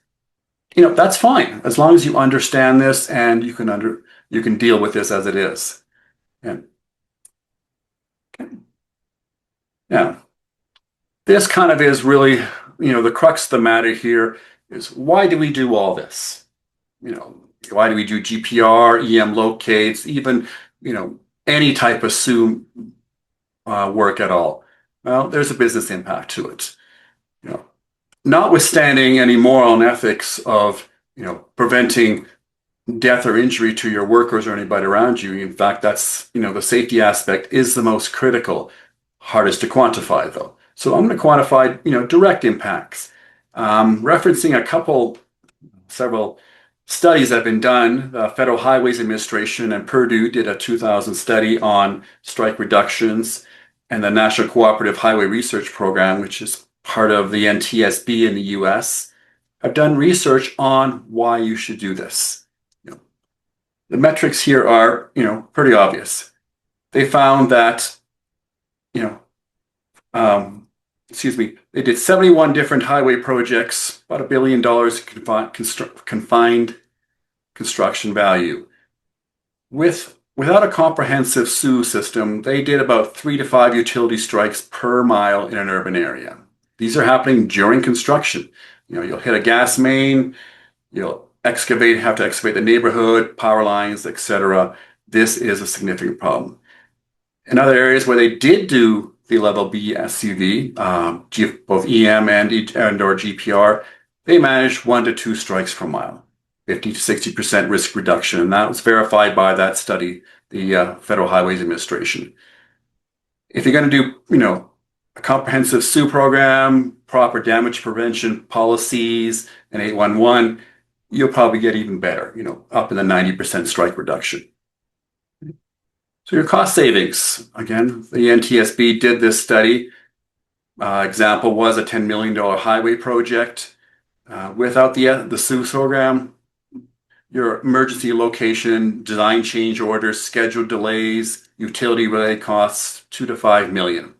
[SPEAKER 3] That's fine as long as you understand this and you can deal with this as it is. And okay. Now, this kind of is really, the crux of the matter here is why do we do all this? Why do we do GPR, EM locates, even, any type of SUE work at all? Well, there's a business impact to it. Notwithstanding any moral and ethics of, preventing death or injury to your workers or anybody around you. In fact, that's, the safety aspect is the most critical, hardest to quantify though. So I'm going to quantify, direct impacts. Referencing several studies that have been done. The Federal Highways Administration and Purdue did a 2000 study on strike reductions, and the National Cooperative Highway Research Program, which is part of the NTSB in the US, have done research on why you should do this. The metrics here are, pretty obvious. They found that, they did 71 different highway projects, about $1 billion confined construction value. Without a comprehensive SUE system, they did about 3 to 5 utility strikes per mile in an urban area. These are happening during construction. You'll hit a gas main, you'll have to excavate the neighborhood, power lines, etc. This is a significant problem. In other areas where they did do the level B SUV, both EM and or GPR, they managed 1 to 2 strikes per mile, 50 to 60% risk reduction. And that was verified by that study, the Federal Highways Administration. If you're going to do, a comprehensive SUE program, proper damage prevention policies, and 811, you'll probably get even better, up in the 90% strike reduction. So your cost savings, again, the NTSB did this study. Example was a $10 million highway project. Without the SUE program, your emergency location, design change orders, schedule delays, utility-related costs, $2 to $5 million.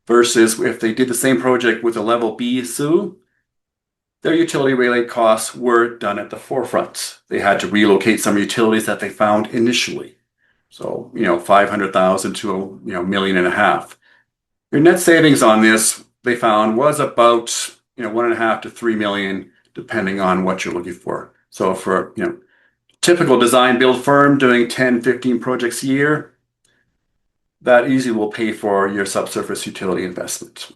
[SPEAKER 3] Versus if they did the same project with a level B SUE, their utility-related costs were done at the forefront. They had to relocate some utilities that they found initially. So, $500,000 to $1.5 million. Your net savings on this, they found, was about, $1.5 to $3 million, depending on what you're looking for. So for, typical design build firm doing 10, 15 projects a year, that easily will pay for your subsurface utility investment.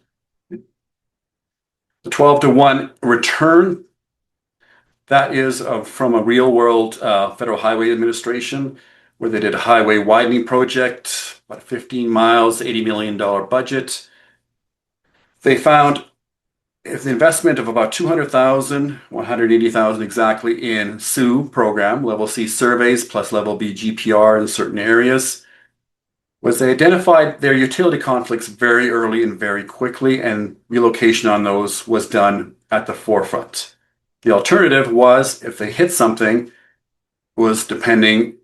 [SPEAKER 3] The 12 to 1 return, that is from a real world Federal Highway Administration, where they did a highway widening project, about 15 miles, $80 million budget. They found if the investment of about $200,000, $180,000 exactly in SUE program, level C surveys plus level B GPR in certain areas, was they identified their utility conflicts very early and very quickly, and relocation on those was done at the forefront. The alternative was, if they hit something, was depending,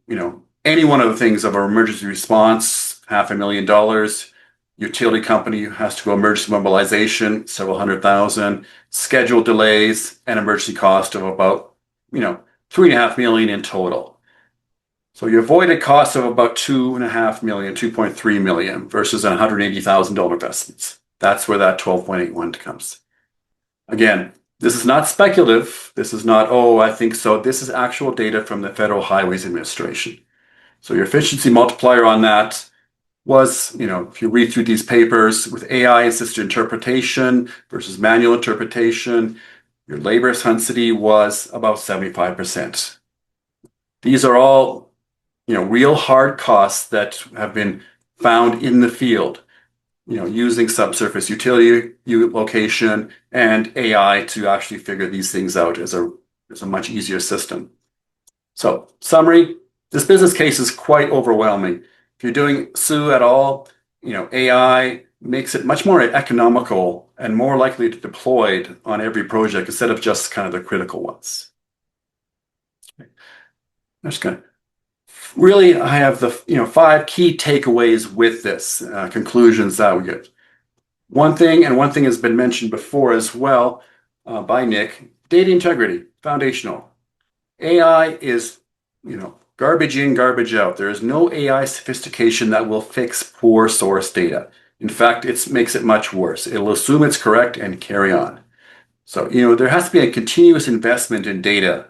[SPEAKER 3] any one of the things of our emergency response, $500,000, utility company has to go emergency mobilization, several $100,000, schedule delays, and emergency cost of about, $3.5 million in total. So you avoided costs of about $2.5 million, $2.3 million versus a $180,000 investments. That's where that 12.81 comes. Again, this is not speculative. This is not, I think so. This is actual data from the Federal Highways Administration. So your efficiency multiplier on that was, if you read through these papers with AI assisted interpretation versus manual interpretation, your labor intensity was about 75%. These are all, real hard costs that have been found in the field, using subsurface utility location and AI to actually figure these things out as a much easier system. So summary, this business case is quite overwhelming. If you're doing SUE at all, AI makes it much more economical and more likely to deploy on every project instead of just kind of the critical ones. I'm just going to really, I have the 5 key takeaways with this, conclusions that we get. One thing has been mentioned before as well by Nick, data integrity, foundational. AI is, garbage in, garbage out. There is no AI sophistication that will fix poor source data. In fact, it makes it much worse. It'll assume it's correct and carry on. So, there has to be a continuous investment in data,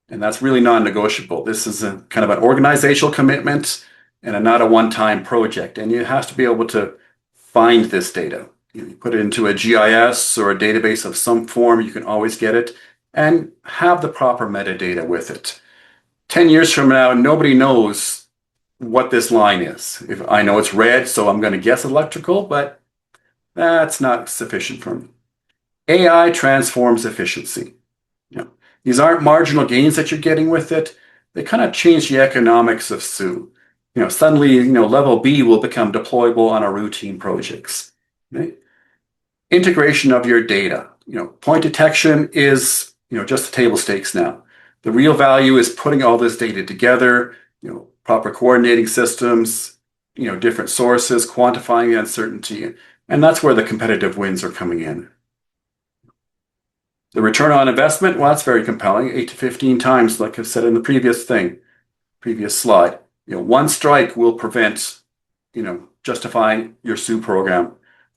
[SPEAKER 3] and that's really non-negotiable. This is a kind of an organizational commitment and not a one-time project. And you have to be able to find this data. You put it into a GIS or a database of some form, you can always get it, and have the proper metadata with it. 10 years from now, nobody knows what this line is. If I know it's red, so I'm going to guess electrical, but that's not sufficient for me. AI transforms efficiency. These aren't marginal gains that you're getting with it. They kind of change the economics of SUE. Suddenly, level B will become deployable on our routine projects. Right? Integration of your data. Point detection is, just the table stakes now. The real value is putting all this data together, proper coordinating systems, different sources, quantifying the uncertainty, and that's where the competitive wins are coming in. The return on investment, well, that's very compelling, 8 to 15 times, like I said in the previous slide. One strike will prevent, justifying your SUE program.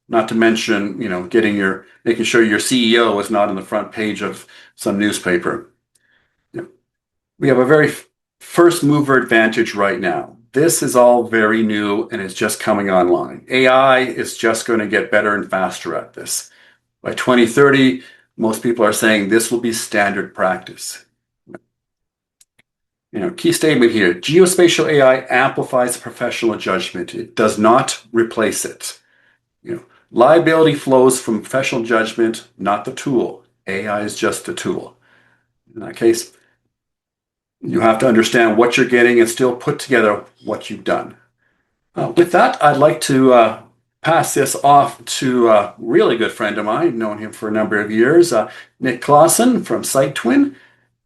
[SPEAKER 3] Not to mention, making sure your CEO is not on the front page of some newspaper. We have a very first mover advantage right now. This is all very new and it's just coming online. AI is just going to get better and faster at this. By 2030, most people are saying this will be standard practice. Key statement here, geospatial AI amplifies professional judgment. It does not replace it. Liability flows from professional judgment, not the tool. AI is just the tool. In that case, you have to understand what you're getting and still put together what you've done. With that, I'd like to pass this off to a really good friend of mine, known him for a number of years, Nick Clawson from SiteTwin.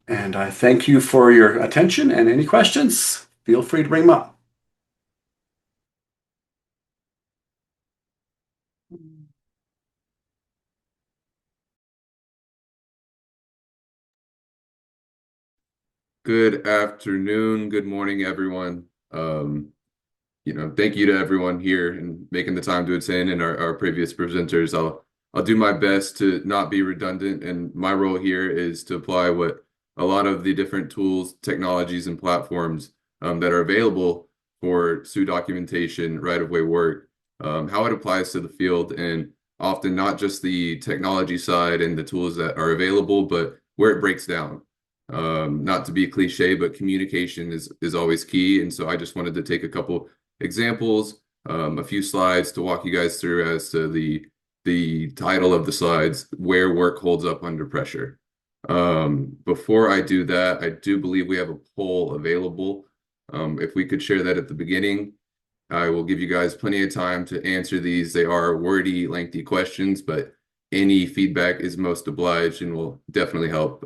[SPEAKER 3] And I thank you for your attention, and any questions, feel free to bring them up.
[SPEAKER 4] Good afternoon, good morning, everyone. Thank you to everyone here and making the time to attend, and our previous presenters. I'll do my best to not be redundant, and my role here is to apply what a lot of the different tools, technologies, and platforms that are available for SUE documentation, right-of-way work, how it applies to the field, and often not just the technology side and the tools that are available, but where it breaks down. Not to be cliche, but communication is always key. And so I just wanted to take a couple examples, a few slides to walk you guys through as to the title of the slides, where work holds up under pressure. Before I do that, I do believe we have a poll available. If we could share that at the beginning, I will give you guys plenty of time to answer these. They are wordy, lengthy questions, but any feedback is most obliged and will definitely help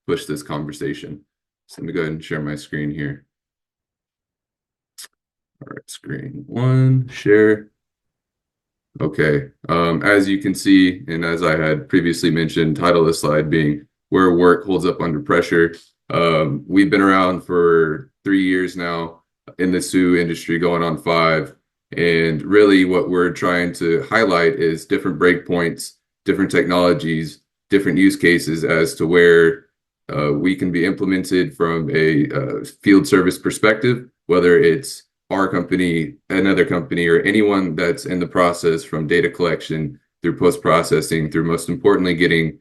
[SPEAKER 4] push this conversation. So let me go ahead and share my screen here. All right, screen one, share. Okay, as you can see, and as I had previously mentioned, title of the slide being where work holds up under pressure. We've been around for 3 years now in the SUE industry, going on 5. And really what we're trying to highlight is different breakpoints, different technologies, different use cases as to where we can be implemented from a field service perspective, whether it's our company, another company, or anyone that's in the process from data collection through post-processing, through most importantly getting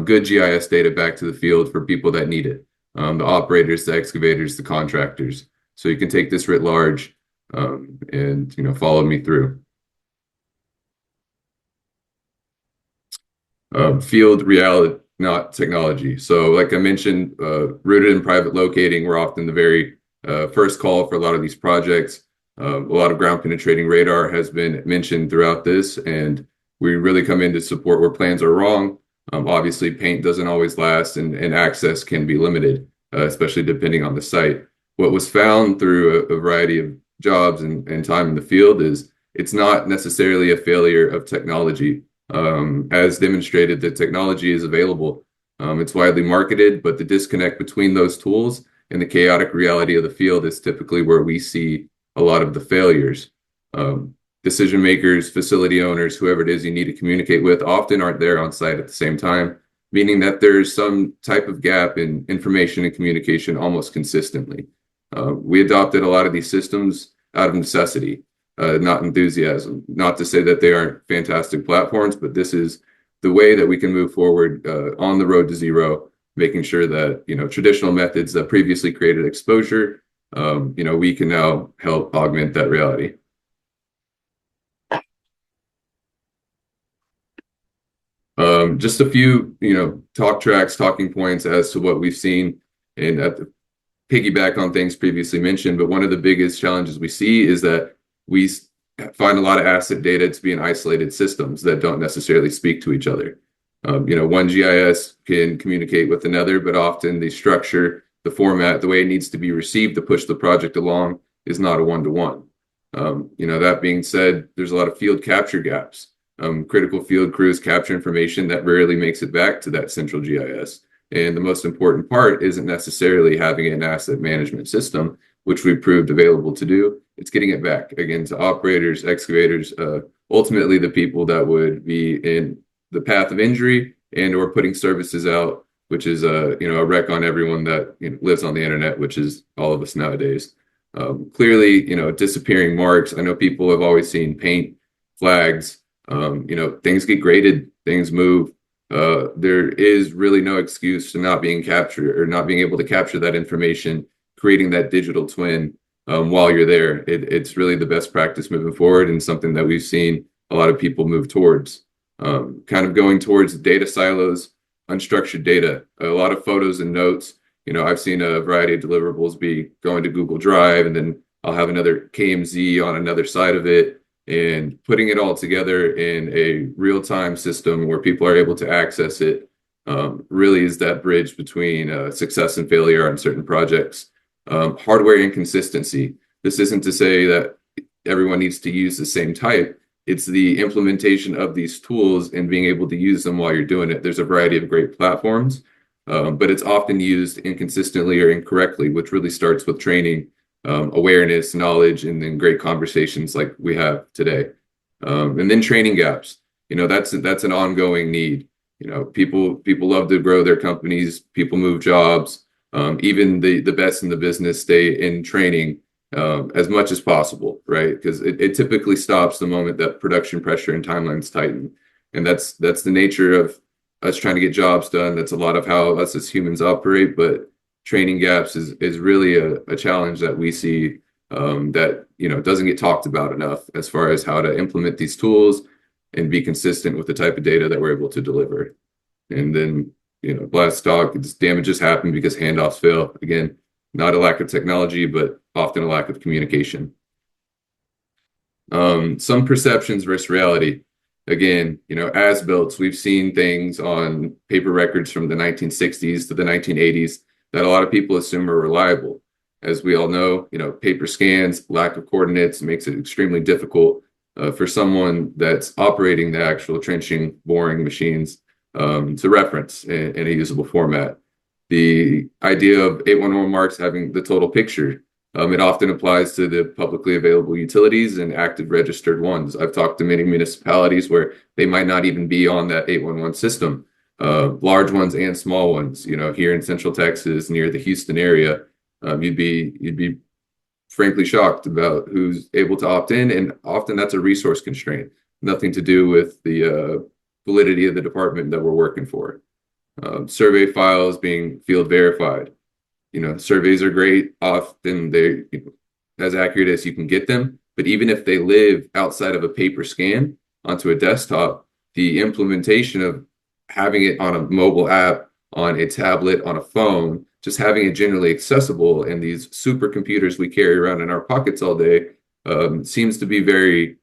[SPEAKER 4] good GIS data back to the field for people that need it, the operators, the excavators, the contractors. So you can take this writ large and follow me through. Field reality, not technology. So like I mentioned, rooted in private locating, we're often the very first call for a lot of these projects. A lot of ground penetrating radar has been mentioned throughout this, and we really come in to support where plans are wrong. Obviously, paint doesn't always last, and access can be limited, especially depending on the site. What was found through a variety of jobs and time in the field is it's not necessarily a failure of technology. As demonstrated, the technology is available. It's widely marketed, but the disconnect between those tools and the chaotic reality of the field is typically where we see a lot of the failures. decision makers, facility owners, whoever it is you need to communicate with, often aren't there on site at the same time, meaning that there's some type of gap in information and communication almost consistently. We adopted a lot of these systems out of necessity, not enthusiasm. Not to say that they aren't fantastic platforms, but this is the way that we can move forward on the road to zero, making sure that traditional methods that previously created exposure, we can now help augment that reality. Just a few, talking points as to what we've seen, and at the piggyback on things previously mentioned. But one of the biggest challenges we see is that we find a lot of asset data to be in isolated systems that don't necessarily speak to each other. One GIS can communicate with another, but often the structure, the format, the way it needs to be received to push the project along is not a one-to-one. That being said, there's a lot of field capture gaps. Critical field crews capture information that rarely makes it back to that central GIS. And the most important part isn't necessarily having an asset management system, which we proved available to do. It's getting it back again to operators, excavators, ultimately the people that would be in the path of injury and or putting services out, which is a wreck on everyone that lives on the internet, which is all of us nowadays. Clearly, disappearing marks. I know people have always seen paint flags. Things get graded, things move. There is really no excuse to not being captured or not being able to capture that information, creating that digital twin while you're there. It's really the best practice moving forward, and something that we've seen a lot of people move towards. Kind of going towards data silos, unstructured data, a lot of photos and notes. I've seen a variety of deliverables be going to Google Drive, and then I'll have another KMZ on another side of it, and putting it all together in a real-time system where people are able to access it really is that bridge between success and failure on certain projects. Hardware inconsistency. This isn't to say that everyone needs to use the same type. It's the implementation of these tools and being able to use them while you're doing it. There's a variety of great platforms, but it's often used inconsistently or incorrectly, which really starts with training, awareness, knowledge, and then great conversations like we have today. And then training gaps. That's an ongoing need. People love to grow their companies. People move jobs. Even the best in the business stay in training as much as possible, right? Because it typically stops the moment that production pressure and timelines tighten. And that's the nature of us trying to get jobs done. That's a lot of how us as humans operate. But training gaps is really a challenge that we see that doesn't get talked about enough as far as how to implement these tools and be consistent with the type of data that we're able to deliver. And then blast talk, damages happen because handoffs fail. Again, not a lack of technology, but often a lack of communication. Some perceptions versus reality. Again, as built, we've seen things on paper records from the 1960s to the 1980s that a lot of people assume are reliable. As we all know, paper scans, lack of coordinates makes it extremely difficult for someone that's operating the actual trenching, boring machines to reference in a usable format. The idea of 811 marks having the total picture, it often applies to the publicly available utilities and active registered ones. I've talked to many municipalities where they might not even be on that 811 system, large ones and small ones. Here in Central Texas, near the Houston area, you'd be frankly shocked about who's able to opt in, and often that's a resource constraint, nothing to do with the validity of the department that we're working for. Survey files being field verified. Surveys are great. Often they're as accurate as you can get them. But even if they live outside of a paper scan onto a desktop, the implementation of having it on a mobile app, on a tablet, on a phone, just having it generally accessible, and these supercomputers we carry around in our pockets all day seems to be very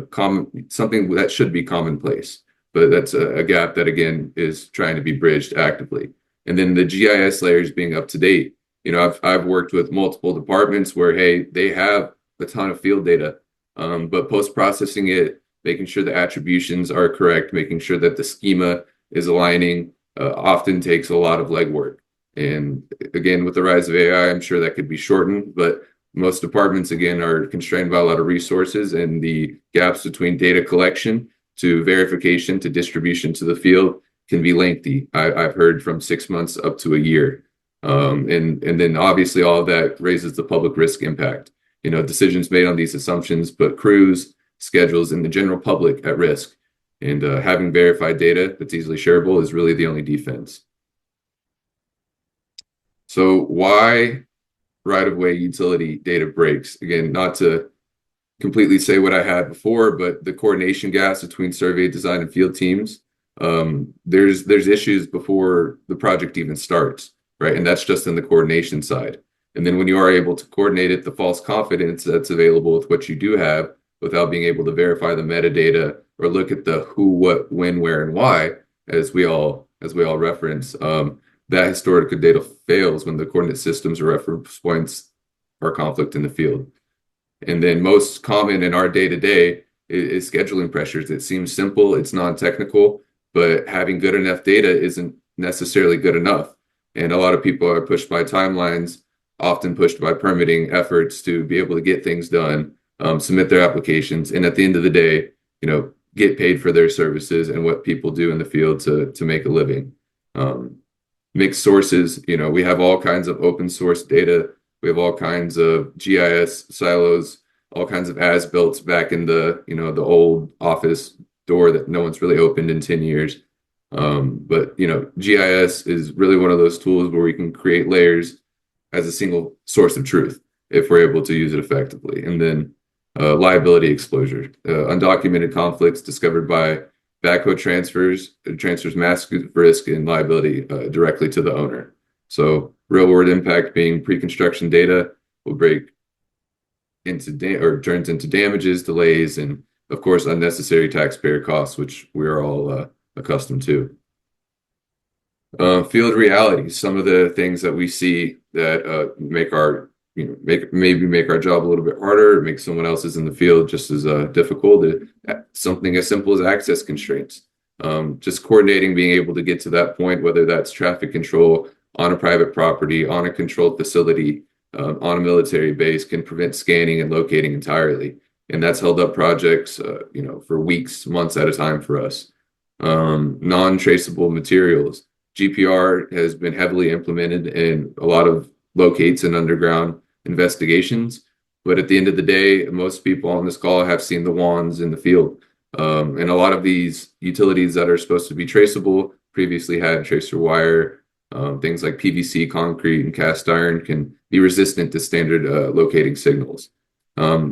[SPEAKER 4] common, something that should be commonplace. But that's a gap that, again, is trying to be bridged actively. And then the GIS layers being up to date. I've worked with multiple departments where, hey, they have a ton of field data, but post-processing it, making sure the attributions are correct, making sure that the schema is aligning, often takes a lot of legwork. And again, with the rise of AI, I'm sure that could be shortened, but Most departments, again, are constrained by a lot of resources, and the gaps between data collection to verification to distribution to the field can be lengthy. I've heard from 6 months up to a year. And then obviously all of that raises the public risk impact. Decisions made on these assumptions put crews, schedules, and the general public at risk. And having verified data that's easily shareable is really the only defense. So why right-of-way utility data breaks? Again, not to completely say what I had before, but the coordination gaps between survey, design, and field teams. There's issues before the project even starts, right? And that's just in the coordination side. And then when you are able to coordinate it, the false confidence that's available with what you do have without being able to verify the metadata or look at the who, what, when, where, and why, as we all reference, that historical data fails when the coordinate systems or reference points are conflict in the field. And then most common in our day-to-day is scheduling pressures. It seems simple, it's non-technical, but having good enough data isn't necessarily good enough. And a lot of people are pushed by timelines, often pushed by permitting efforts to be able to get things done, submit their applications, and at the end of the day, get paid for their services and what people do in the field to make a living. Mixed sources, we have all kinds of open source data. We have all kinds of GIS silos, all kinds of as-built back in the old office door that no one's really opened in 10 years. But GIS is really one of those tools where we can create layers as a single source of truth if we're able to use it effectively. And then liability exposure, undocumented conflicts discovered by backhoe transfers massive risk and liability directly to the owner. So real world impact being pre-construction data will break into turns into damages, delays, and of course unnecessary taxpayer costs, which we are all accustomed to. Field reality, some of the things that we see that make our make our job a little bit harder, make someone else's in the field just as difficult. Something as simple as access constraints. Just coordinating, being able to get to that point, whether that's traffic control on a private property, on a controlled facility, on a military base, can prevent scanning and locating entirely. And that's held up projects, for weeks, months at a time for us. Non-traceable materials. GPR has been heavily implemented in a lot of locates and underground investigations. But at the end of the day, most people on this call have seen the wands in the field. And a lot of these utilities that are supposed to be traceable previously had tracer wire. Things like PVC, concrete, and cast iron can be resistant to standard locating signals.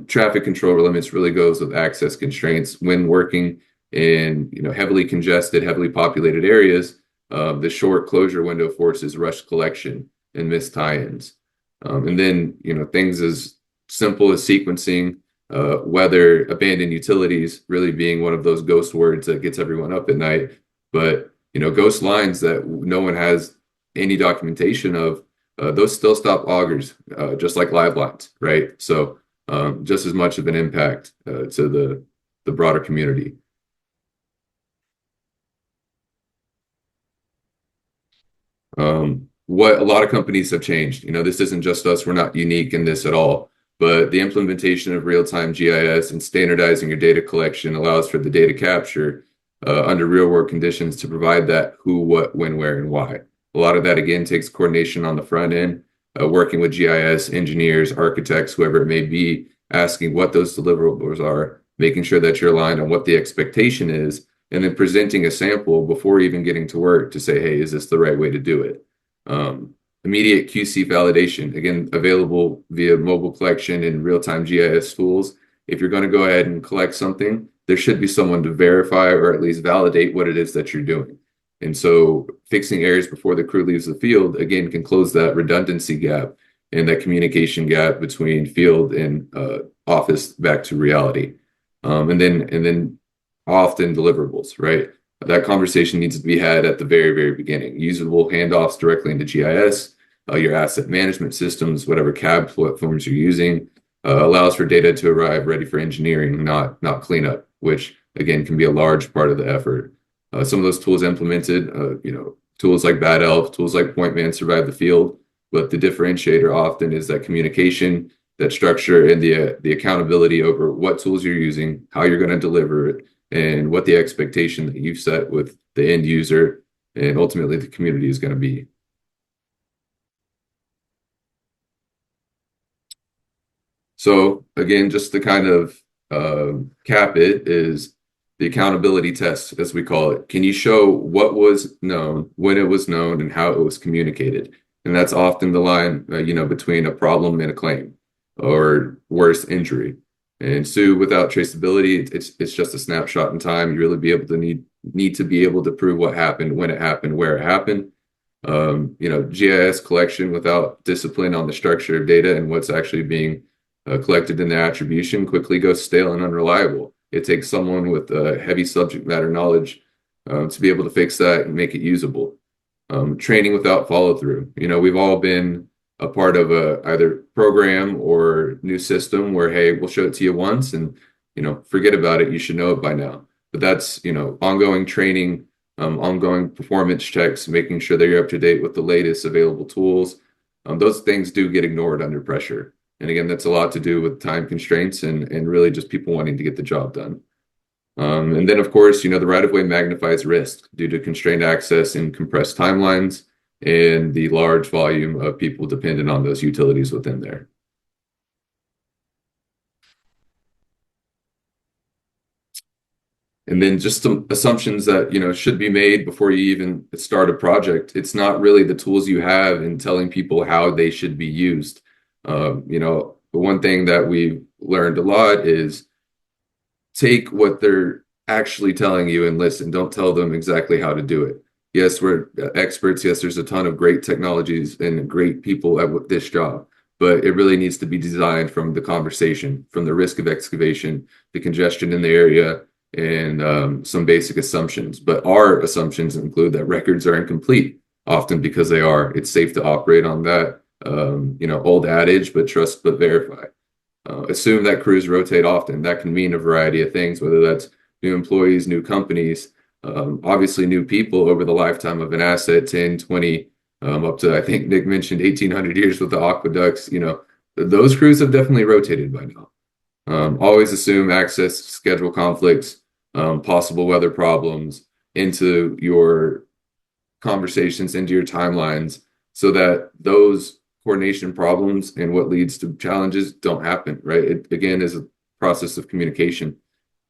[SPEAKER 4] Traffic control limits really goes with access constraints. When working in heavily congested, heavily populated areas, the short closure window forces rushed collection and missed tie-ins. And then things as simple as sequencing, weather, abandoned utilities really being one of those ghost words that gets everyone up at night. But ghost lines that no one has any documentation of, those still stop augers, just like live lines, right? So just as much of an impact to the broader community. What a lot of companies have changed. This isn't just us. We're not unique in this at all. But the implementation of real-time GIS and standardizing your data collection allows for the data capture under real-world conditions to provide that who, what, when, where, and why. A lot of that, again, takes coordination on the front end, working with GIS engineers, architects, whoever it may be, asking what those deliverables are, making sure that you're aligned on what the expectation is, and then presenting a sample before even getting to work to say, hey, is this the right way to do it? Immediate QC validation, again, available via mobile collection and real-time GIS tools. If you're going to go ahead and collect something, there should be someone to verify or at least validate what it is that you're doing. And so fixing errors before the crew leaves the field, again, can close that redundancy gap and that communication gap between field and office back to reality. And then often deliverables, right? That conversation needs to be had at the very, very beginning. Usable handoffs directly into GIS, your asset management systems, whatever CAD platforms you're using, allows for data to arrive ready for engineering, not cleanup, which again can be a large part of the effort. Some of those tools implemented, tools like Bad Elf, tools like PointMan survive the field, but the differentiator often is that communication that structure and the accountability over what tools you're using, how you're going to deliver it, and what the expectation that you've set with the end user and ultimately the community is going to be. So again, just to kind of cap it, is the accountability test, as we call it. Can you show what was known, when it was known, and how it was communicated? And that's often the line, between a problem and a claim, or worse, injury. And SUE without traceability, it's just a snapshot in time. You really be able to need to be able to prove what happened, when it happened, where it happened. GIS collection without discipline on the structure of data and what's actually being collected in the attribution quickly goes stale and unreliable. It takes someone with heavy subject matter knowledge to be able to fix that and make it usable. Training without follow through. We've all been a part of a either program or new system where, hey, we'll show it to you once and, forget about it. You should know it by now. But that's, ongoing training, ongoing performance checks, making sure that you're up to date with the latest available tools. Those things do get ignored under pressure. And again, that's a lot to do with time constraints and really just people wanting to get the job done. And then, of course, the right-of-way magnifies risk due to constrained access and compressed timelines and the large volume of people dependent on those utilities within there. And then just some assumptions that, should be made before you even start a project. It's not really the tools you have in telling people how they should be used. The one thing that we've learned a lot is take what they're actually telling you and listen. Don't tell them exactly how to do it. Yes, we're experts. Yes, there's a ton of great technologies and great people at this job, but it really needs to be designed from the conversation, from the risk of excavation, the congestion in the area, and some basic assumptions. But our assumptions include that records are incomplete, often because they are. It's safe to operate on that. Old adage, but trust but verify. Assume that crews rotate often. That can mean a variety of things, whether that's new employees, new companies, obviously new people over the lifetime of an asset, 10, 20, up to, I think Nick mentioned 1,800 years with the aqueducts. Those crews have definitely rotated by now. Always assume access, schedule conflicts, possible weather problems into your conversations, into your timelines, so that those coordination problems and what leads to challenges don't happen, right? It, again, is a process of communication.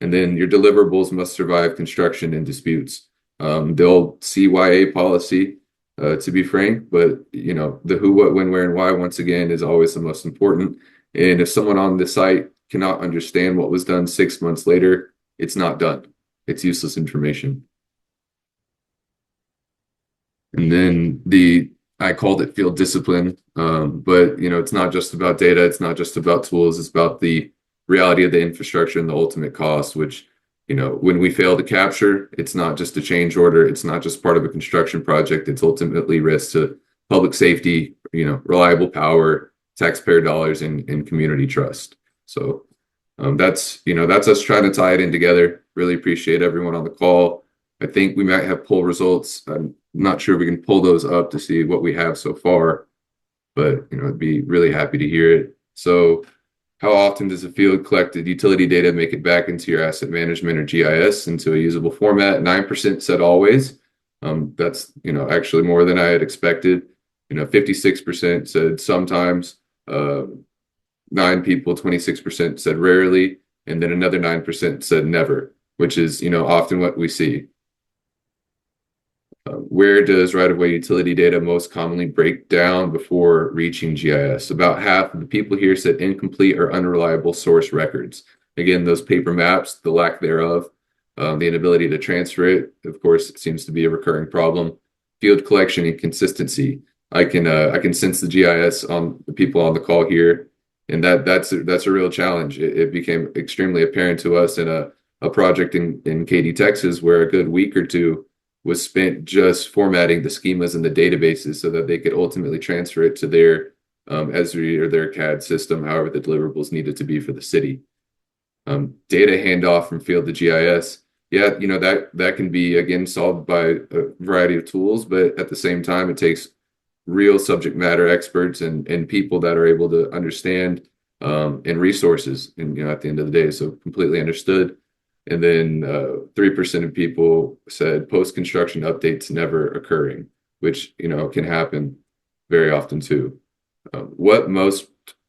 [SPEAKER 4] And then your deliverables must survive construction and disputes. They'll CYA policy, to be frank, but, the who, what, when, where, and why, once again, is always the most important. And if someone on the site cannot understand what was done 6 months later, it's not done. It's useless information. And then I called it field discipline, but it's not just about data. It's not just about tools. It's about the reality of the infrastructure and the ultimate cost, which, when we fail to capture, it's not just a change order. It's not just part of a construction project. It's ultimately risk to public safety, reliable power, taxpayer dollars, and community trust. So that's us trying to tie it in together. Really appreciate everyone on the call. I think we might have poll results. I'm not sure if we can pull those up to see what we have so far, but I'd be really happy to hear it. So how often does the field collected utility data make it back into your asset management or GIS into a usable format? 9% said always. That's actually more than I had expected. 56% said sometimes. 9 people, 26% said rarely, and then another 9% said never, which is often what we see. Where does right-of-way utility data most commonly break down before reaching GIS? About half of the people here said incomplete or unreliable source records. Again, those paper maps, the lack thereof, the inability to transfer it, of course, it seems to be a recurring problem. Field collection and consistency. I can sense the GIS on the people on the call here, and that's a real challenge. It became extremely apparent to us in a project in Katy, Texas, where a good week or two was spent just formatting the schemas and the databases so that they could ultimately transfer it to their Esri or their CAD system, however the deliverables needed to be for the city. Data handoff from field to GIS. Yeah, that can be, again, solved by a variety of tools, but at the same time, it takes real subject matter experts and people that are able to understand and resources, and at the end of the day, so completely understood. And then 3% of people said post-construction updates never occurring, which can happen very often too. What most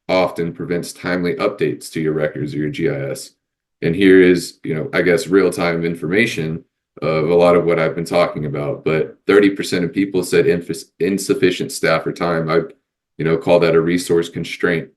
[SPEAKER 4] often prevents timely updates to your records or your GIS? And here is, I guess, real-time information of a lot of what I've been talking about. But 30% of people said insufficient staff or time. I, call that a resource constraint.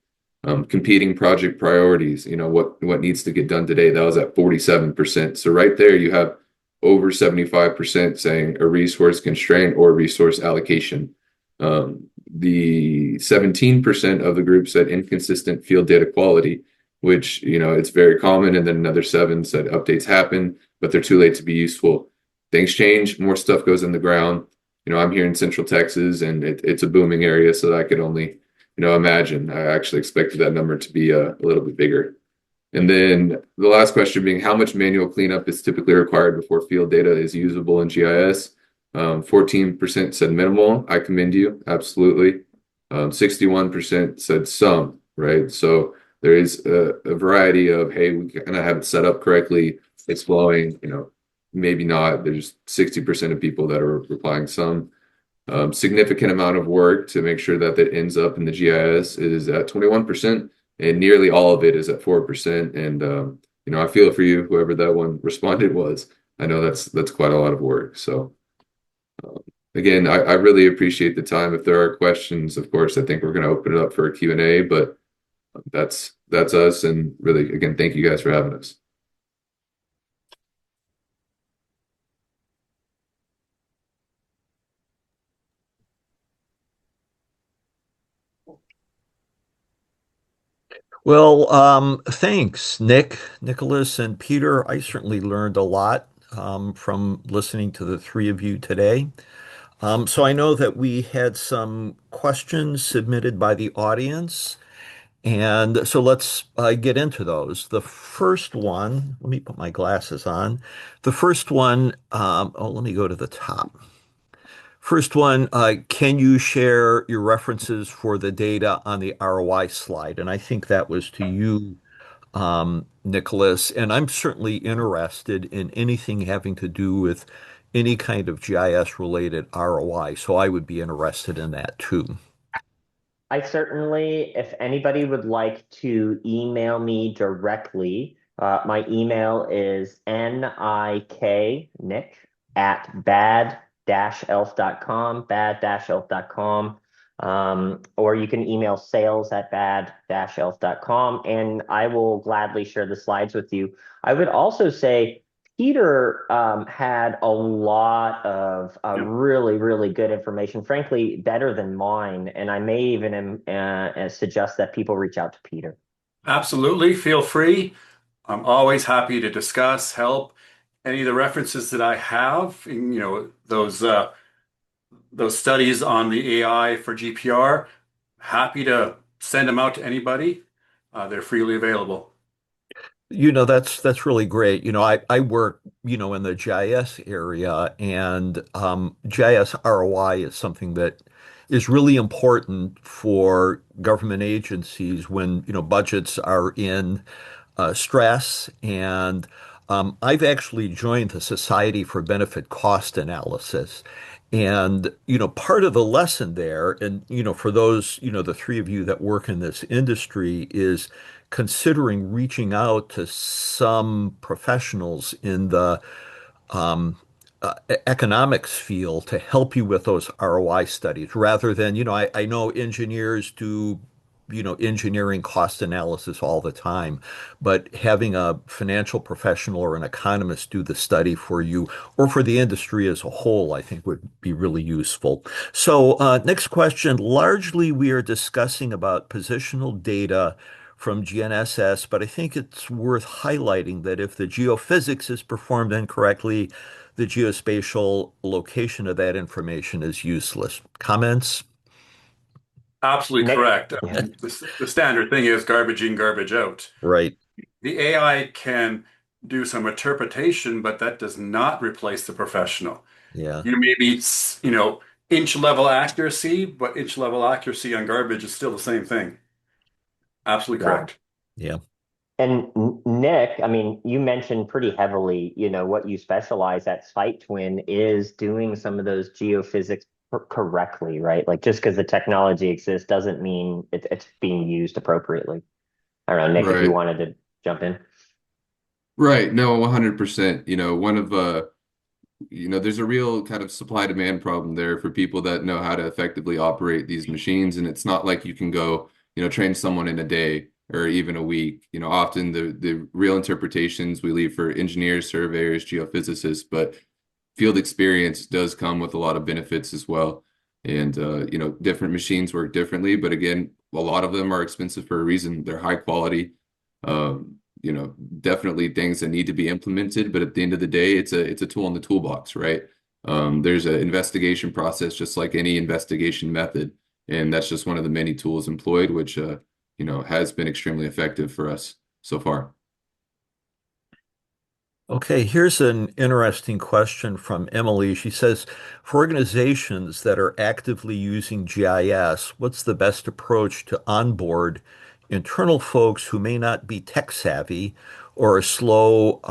[SPEAKER 4] Competing project priorities, what needs to get done today. That was at 47%. So right there, you have over 75% saying a resource constraint or resource allocation. The 17% of the group said inconsistent field data quality, which, it's very common. And then another 7 said updates happen, but they're too late to be useful. Things change, more stuff goes in the ground. I'm here in Central Texas, and it's a booming area, so I could only, imagine. I actually expected that number to be a little bit bigger. And then the last question being, how much manual cleanup is typically required before field data is usable in GIS? 14% said minimal. I commend you. Absolutely. 61% said some, right? So there is a variety of, hey, we kind of have it set up correctly. It's flowing, maybe not. There's 60% of people that are replying some. Significant amount of work to make sure that that ends up in the GIS is at 21%, and nearly all of it is at 4%. And I feel for you, whoever that one responded was. I know that's quite a lot of work. So again, I really appreciate the time. If there are questions, of course, I think we're going to open it up for a Q&A, but that's us. And really, again, thank you guys for having us.
[SPEAKER 1] Well, thanks, Nick, Nicholas, and Peter. I certainly learned a lot from listening to the three of you today. So I know that we had some questions submitted by the audience, and so let's get into those. The first one, let me put my glasses on. The first one, let me go to the top. First one, can you share your references for the data on the ROI slide? And I think that was to you, Nicholas. And I'm certainly interested in anything having to do with any kind of GIS related ROI. So I would be interested in that too.
[SPEAKER 2] I certainly, if anybody would like to email me directly, my email is Nick at bad-elf.com, bad-elf.com. Or you can email sales at bad-elf.com, and I will gladly share the slides with you. I would also say Peter had a lot of really, really good information, frankly, better than mine. And I may even suggest that people reach out to Peter.
[SPEAKER 3] Absolutely. Feel free. I'm always happy to discuss, help. Any of the references that I have, those studies on the AI for GPR, happy to send them out to anybody. They're freely available.
[SPEAKER 1] That's really great. I work, in the GIS area, and GIS ROI is something that is really important for government agencies when, budgets are in stress. And I've actually joined the Society for Benefit Cost Analysis. And, part of the lesson there, and, for those, the three of you that work in this industry, is considering reaching out to some professionals in the economics field to help you with those ROI studies rather than, I know engineers do, engineering cost analysis all the time, but having a financial professional or an economist do the study for you or for the industry as a whole, I think would be really useful. So, next question. Largely, we are discussing about positional data from GNSS, but I think it's worth highlighting that if the geophysics is performed incorrectly, the geospatial location of that information is useless. Comments?
[SPEAKER 3] Absolutely
[SPEAKER 2] Nick?
[SPEAKER 3] correct. The standard thing is garbage in, garbage out.
[SPEAKER 1] Right.
[SPEAKER 3] The AI can do some interpretation, but that does not replace the professional.
[SPEAKER 1] Yeah.
[SPEAKER 3] You may be, inch level accuracy, but inch level accuracy on garbage is still the same thing. Absolutely
[SPEAKER 2] Yeah.
[SPEAKER 3] correct.
[SPEAKER 1] Yeah.
[SPEAKER 2] And Nick, I mean, you mentioned pretty heavily, what you specialize at SiteTwin is doing some of those geophysics correctly, right? Like just because the technology exists doesn't mean it's being used appropriately. I don't know, Nick, if you
[SPEAKER 4] Right.
[SPEAKER 2] wanted to jump in.
[SPEAKER 4] Right. No, 100%. One of there's a real kind of supply demand problem there for people that know how to effectively operate these machines. And it's not like you can go, train someone in a day or even a week. Often the real interpretations we leave for engineers, surveyors, geophysicists, but field experience does come with a lot of benefits as well. And different machines work differently, but again, a lot of them are expensive for a reason. They're high quality. Definitely things that need to be implemented, but at the end of the day, it's a tool in the toolbox, right? There's an investigation process just like any investigation method, and that's just one of the many tools employed, which has been extremely effective for us so far.
[SPEAKER 1] Okay, here's an interesting question from Emily. She says, for organizations that are actively using GIS, what's the best approach to onboard internal folks who may not be tech savvy or are slow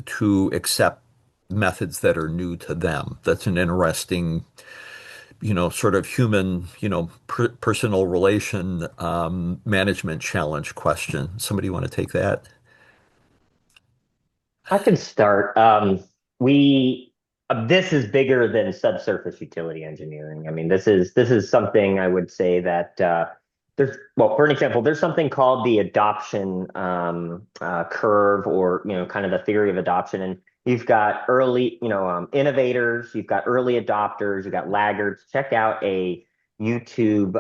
[SPEAKER 1] to accept methods that are new to them? That's an interesting, sort of human, personal relation management challenge question. Somebody want to take that?
[SPEAKER 2] I can start. We This is bigger than subsurface utility engineering. I mean, this is something I would say that there's well, for an example, there's something called the adoption curve, or kind of the theory of adoption, and you've got early, innovators, you've got early adopters, you've got laggards. Check out a YouTube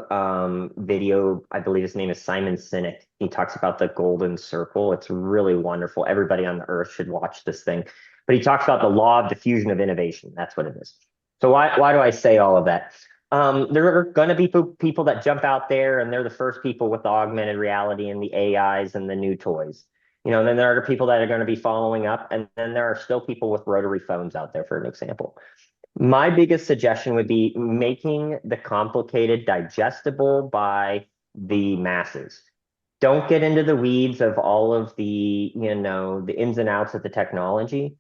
[SPEAKER 2] video. I believe his name is Simon Sinek. He talks about the golden circle. It's really wonderful. Everybody on the earth should watch this thing. But he talks about the law of diffusion of innovation. That's what it is. So why do I say all of that? There are going to be people that jump out there and they're the first people with the augmented reality and the AIs and the new toys. And then there are people that are going to be following up, and then there are still people with rotary phones out there, for an example. My biggest suggestion would be making the complicated digestible by the masses. Don't get into the weeds of all of the ins and outs of the technology.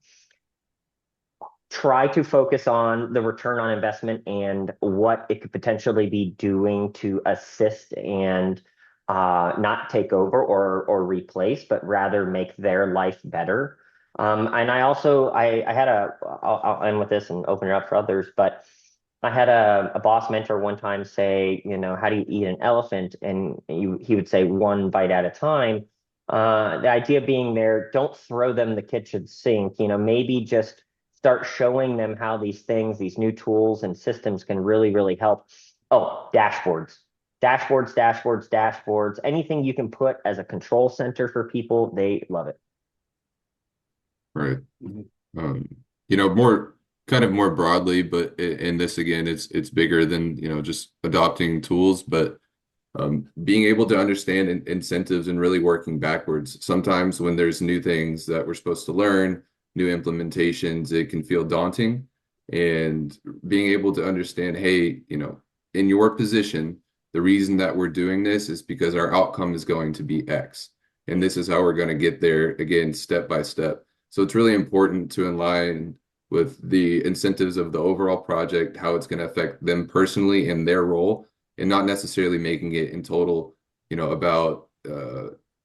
[SPEAKER 2] Try to focus on the return on investment and what it could potentially be doing to assist and not take over or replace, but rather make their life better. And I had I'll end with this and open it up for others, but I had a boss mentor one time say, how do you eat an elephant? And he would say one bite at a time. The idea being there, don't throw them the kitchen sink, maybe just start showing them how these things, these new tools and systems can really, really help. Oh, dashboards, dashboards, dashboards, dashboards, anything you can put as a control center for people, they love it.
[SPEAKER 4] Right.
[SPEAKER 3] Mhm.
[SPEAKER 4] Um, more broadly, but in this again, it's bigger than, just adopting tools, but being able to understand incentives and really working backwards. Sometimes when there's new things that we're supposed to learn, new implementations, it can feel daunting. And being able to understand, hey, in your position, the reason that we're doing this is because our outcome is going to be X. And this is how we're going to get there, again, step by step. So it's really important to align with the incentives of the overall project, how it's going to affect them personally in their role, and not necessarily making it in total, about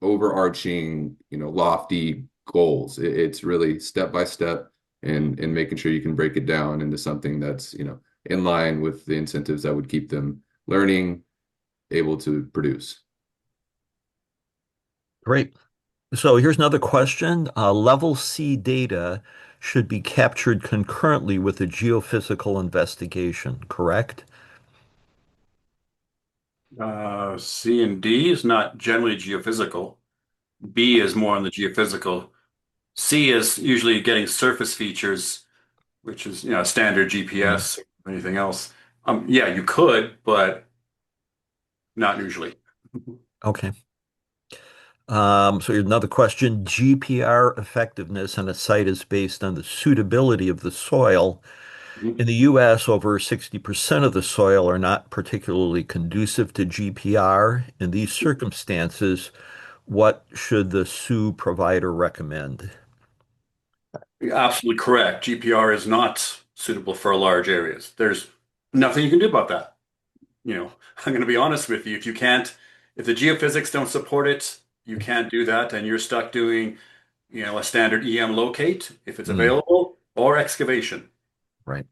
[SPEAKER 4] overarching, lofty goals. It's really step by step, and making sure you can break it down into something that's, in line with the incentives that would keep them learning, able to produce.
[SPEAKER 1] Great. So here's another question. Level C data should be captured concurrently with a geophysical investigation, correct?
[SPEAKER 3] C and D is not generally geophysical. B is more on the geophysical. C is usually getting surface features, which is, standard
[SPEAKER 1] Mm.
[SPEAKER 3] GPS or anything else. Yeah, you could, but not usually.
[SPEAKER 1] Okay. So here's another question. GPR effectiveness on a site is based on the suitability of the soil,
[SPEAKER 3] Mhm.
[SPEAKER 1] In the US, over 60% of the soil are not particularly conducive to GPR. In these circumstances, what should the SUE provider recommend?
[SPEAKER 3] You're absolutely correct. GPR is not suitable for large areas. There's nothing you can do about that. I'm going to be honest with you. If the geophysics don't support it, you can't do that, and you're stuck doing, a standard EM locate if it's
[SPEAKER 1] Mm,
[SPEAKER 3] available, or excavation.
[SPEAKER 1] right.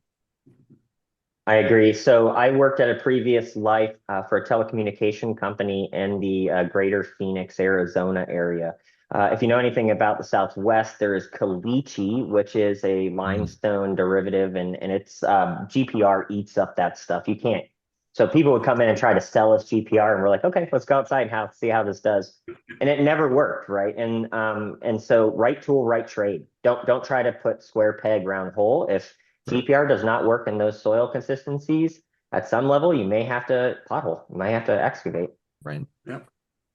[SPEAKER 2] I agree. So I worked at a previous life for a telecommunication company in the greater Phoenix, Arizona area. If you know anything about the Southwest, there is caliche, which is a
[SPEAKER 1] Mm,
[SPEAKER 2] limestone derivative, and it's GPR eats up that stuff. You can't. So people would come in and try to sell us GPR, and we're like, okay, let's go outside and see how this does. And it never worked, right? And so right tool, right trade. Don't try to put square peg round hole. If GPR does not work in those soil consistencies, at some level, you may have to pothole. You might have to excavate.
[SPEAKER 1] right.
[SPEAKER 3] Yeah,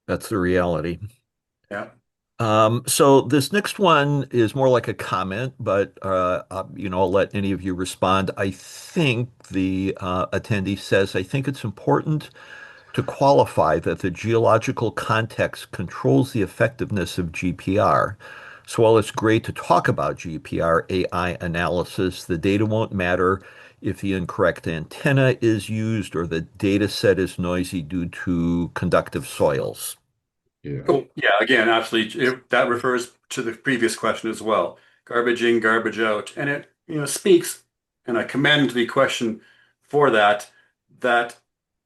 [SPEAKER 1] That's the reality.
[SPEAKER 3] yeah.
[SPEAKER 1] So this next one is more like a comment, but I'll let any of you respond. I think the attendee says, I think it's important to qualify that the geological context controls the effectiveness of GPR. So while it's great to talk about GPR AI analysis, the data won't matter if the incorrect antenna is used or the data set is noisy due to conductive soils.
[SPEAKER 4] Yeah.
[SPEAKER 3] Oh, yeah. Again, absolutely. That refers to the previous question as well. Garbage in, garbage out, and it speaks, and I commend the question for that. That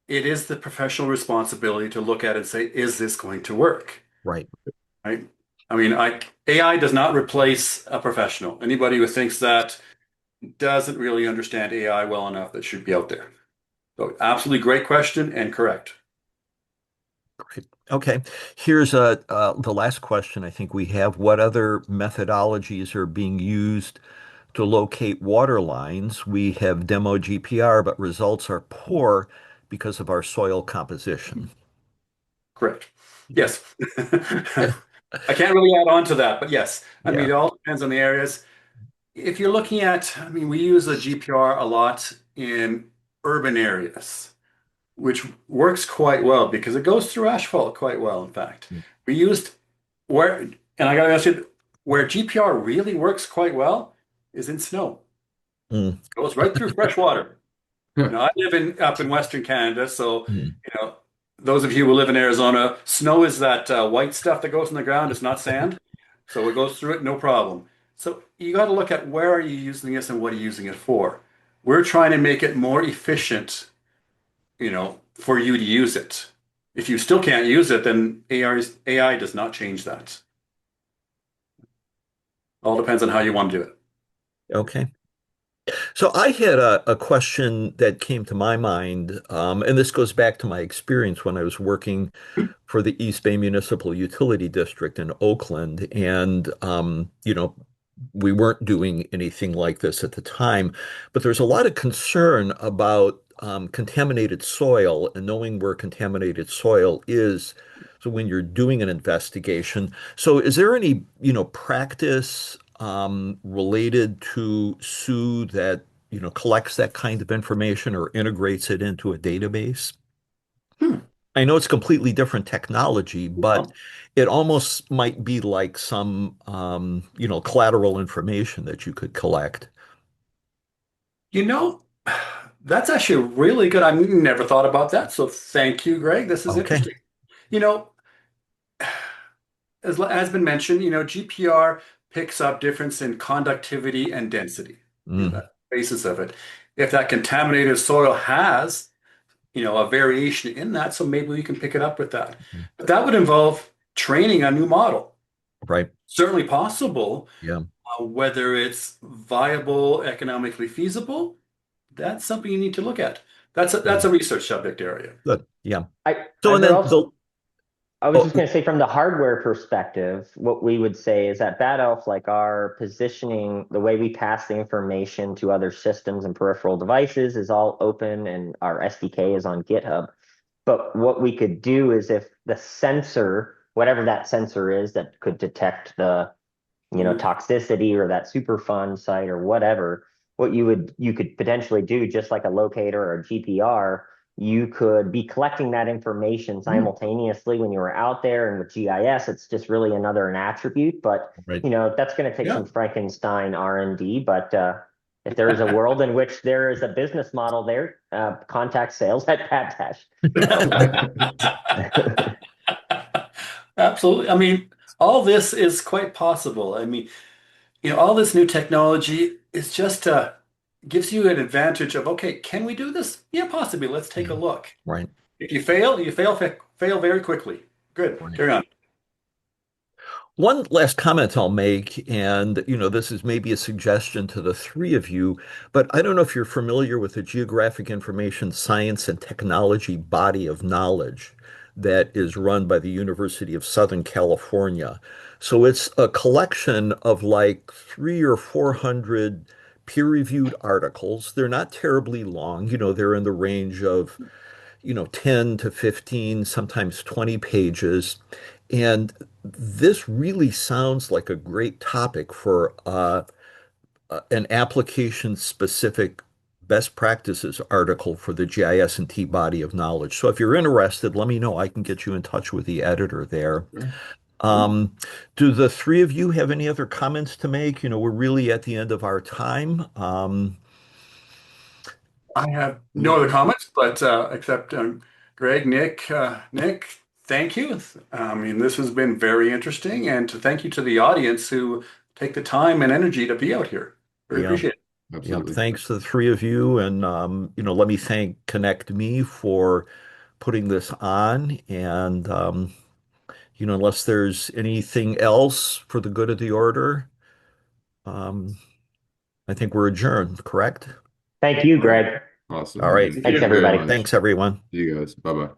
[SPEAKER 3] it is the professional responsibility to look at and say, is this going to work?
[SPEAKER 1] Right.
[SPEAKER 3] Right? I mean, AI does not replace a professional. Anybody who thinks that doesn't really understand AI well enough that should be out there. So, absolutely great question and correct.
[SPEAKER 1] Great. Okay. Here's the last question I think we have. What other methodologies are being used to locate water lines? We have demo GPR, but results are poor because of our soil composition.
[SPEAKER 3] Correct. Yes. I can't really add on to that, but yes. I mean,
[SPEAKER 1] Yeah.
[SPEAKER 3] it all depends on the areas. If you're looking at, I mean, we use the GPR a lot in urban areas, which works quite well because it goes through asphalt quite well, in fact. We used where, and I gotta ask you, where GPR really works quite well is in snow.
[SPEAKER 1] Mm,
[SPEAKER 3] Goes right through fresh water.
[SPEAKER 4] Yeah.
[SPEAKER 3] I live in up in Western Canada, so
[SPEAKER 1] mm.
[SPEAKER 3] those of you who live in Arizona, snow is that white stuff that goes in the ground. It's not sand, so it goes through it, no problem. So you got to look at where are you using this and what are you using it for. We're trying to make it more efficient, for you to use it. If you still can't use it, then AI does not change that. All depends on how you want to do it.
[SPEAKER 1] Okay. So I had a question that came to my mind, and this goes back to my experience when I was working for the East Bay Municipal Utility District in Oakland. And, we weren't doing anything like this at the time, but there's a lot of concern about contaminated soil and knowing where contaminated soil is. So when you're doing an investigation, so is there any, practice related to SUE that, collects that kind of information or integrates it into a database?
[SPEAKER 3] Hmm.
[SPEAKER 1] I know it's completely different technology, but
[SPEAKER 3] Well,
[SPEAKER 1] it almost might be like some, collateral information that you could collect.
[SPEAKER 3] you know, that's actually really good. I never thought about that. So thank you, Greg. This is
[SPEAKER 1] Okay.
[SPEAKER 3] interesting. You know, as has been mentioned, GPR picks up difference in conductivity and density.
[SPEAKER 1] Mm,
[SPEAKER 3] That basis of it. If that contaminated soil has, a variation in that, so maybe we can pick it up with that. But that would involve training a new model.
[SPEAKER 1] right.
[SPEAKER 3] Certainly possible.
[SPEAKER 1] Yeah.
[SPEAKER 3] Whether it's viable, economically feasible, that's something you need to look at. That's
[SPEAKER 1] Mm,
[SPEAKER 3] a research subject area.
[SPEAKER 1] good. Yeah. So,
[SPEAKER 2] I
[SPEAKER 1] and
[SPEAKER 2] there
[SPEAKER 1] then
[SPEAKER 2] also I was
[SPEAKER 1] oh,
[SPEAKER 2] just going to say from the hardware perspective, what we would say is that Bad Elf, like our positioning, the way we pass the information to other systems and peripheral devices is all open and our SDK is on GitHub. But what we could do is if the sensor, whatever that sensor is that could detect the,
[SPEAKER 3] Mhm.
[SPEAKER 2] toxicity or that Superfund site or whatever, what you could potentially do, just like a locator or a GPR, you could be collecting that information
[SPEAKER 1] Mm.
[SPEAKER 2] simultaneously when you were out there. And with GIS, it's just really another an attribute. But
[SPEAKER 1] Right.
[SPEAKER 2] that's going to take
[SPEAKER 3] Yeah.
[SPEAKER 2] some Frankenstein R&D. But if there is a world in which there is a business model there, contact sales at Pat
[SPEAKER 3] Absolutely. I mean, all this is quite possible. I mean, all this new technology is just gives you an advantage of, okay, can we do this? Yeah, possibly. Let's take a
[SPEAKER 1] Yeah.
[SPEAKER 3] look.
[SPEAKER 1] Right.
[SPEAKER 3] If you fail, fail very quickly. Good.
[SPEAKER 1] Right.
[SPEAKER 3] Carry on.
[SPEAKER 1] One last comment I'll make, and this is maybe a suggestion to the three of you, but I don't know if you're familiar with the Geographic Information Science and Technology body of knowledge that is run by the University of Southern California. So it's a collection of like 300 or 400 peer-reviewed articles. They're not terribly long, they're in the range of 10 to 15, sometimes 20 pages. And this really sounds like a great topic for an application-specific best practices article for the GIS and T body of knowledge. So if you're interested, let me know. I can get you in touch with the editor there.
[SPEAKER 4] Sure.
[SPEAKER 1] Um, do the three of you have any other comments to make? We're really at the end of our time.
[SPEAKER 3] I have no other comments, but except Greg, Nick, thank you. I mean, this has been very interesting, and to thank you to the audience who take the time and energy to be out here. Very
[SPEAKER 1] Yeah.
[SPEAKER 3] appreciate it.
[SPEAKER 1] Yeah,
[SPEAKER 4] Absolutely.
[SPEAKER 1] thanks to the three of you. And, let me thank Connect Me for putting this on. And, unless there's anything else for the good of the order, um, I think we're adjourned, correct?
[SPEAKER 2] Thank you,
[SPEAKER 3] All right.
[SPEAKER 2] Greg.
[SPEAKER 1] All
[SPEAKER 4] Awesome.
[SPEAKER 1] right.
[SPEAKER 4] Yes,
[SPEAKER 3] Thank
[SPEAKER 4] thank
[SPEAKER 2] Thanks,
[SPEAKER 3] you.
[SPEAKER 4] you very
[SPEAKER 2] everybody.
[SPEAKER 4] much.
[SPEAKER 1] Thanks, everyone.
[SPEAKER 4] See you guys. Bye bye.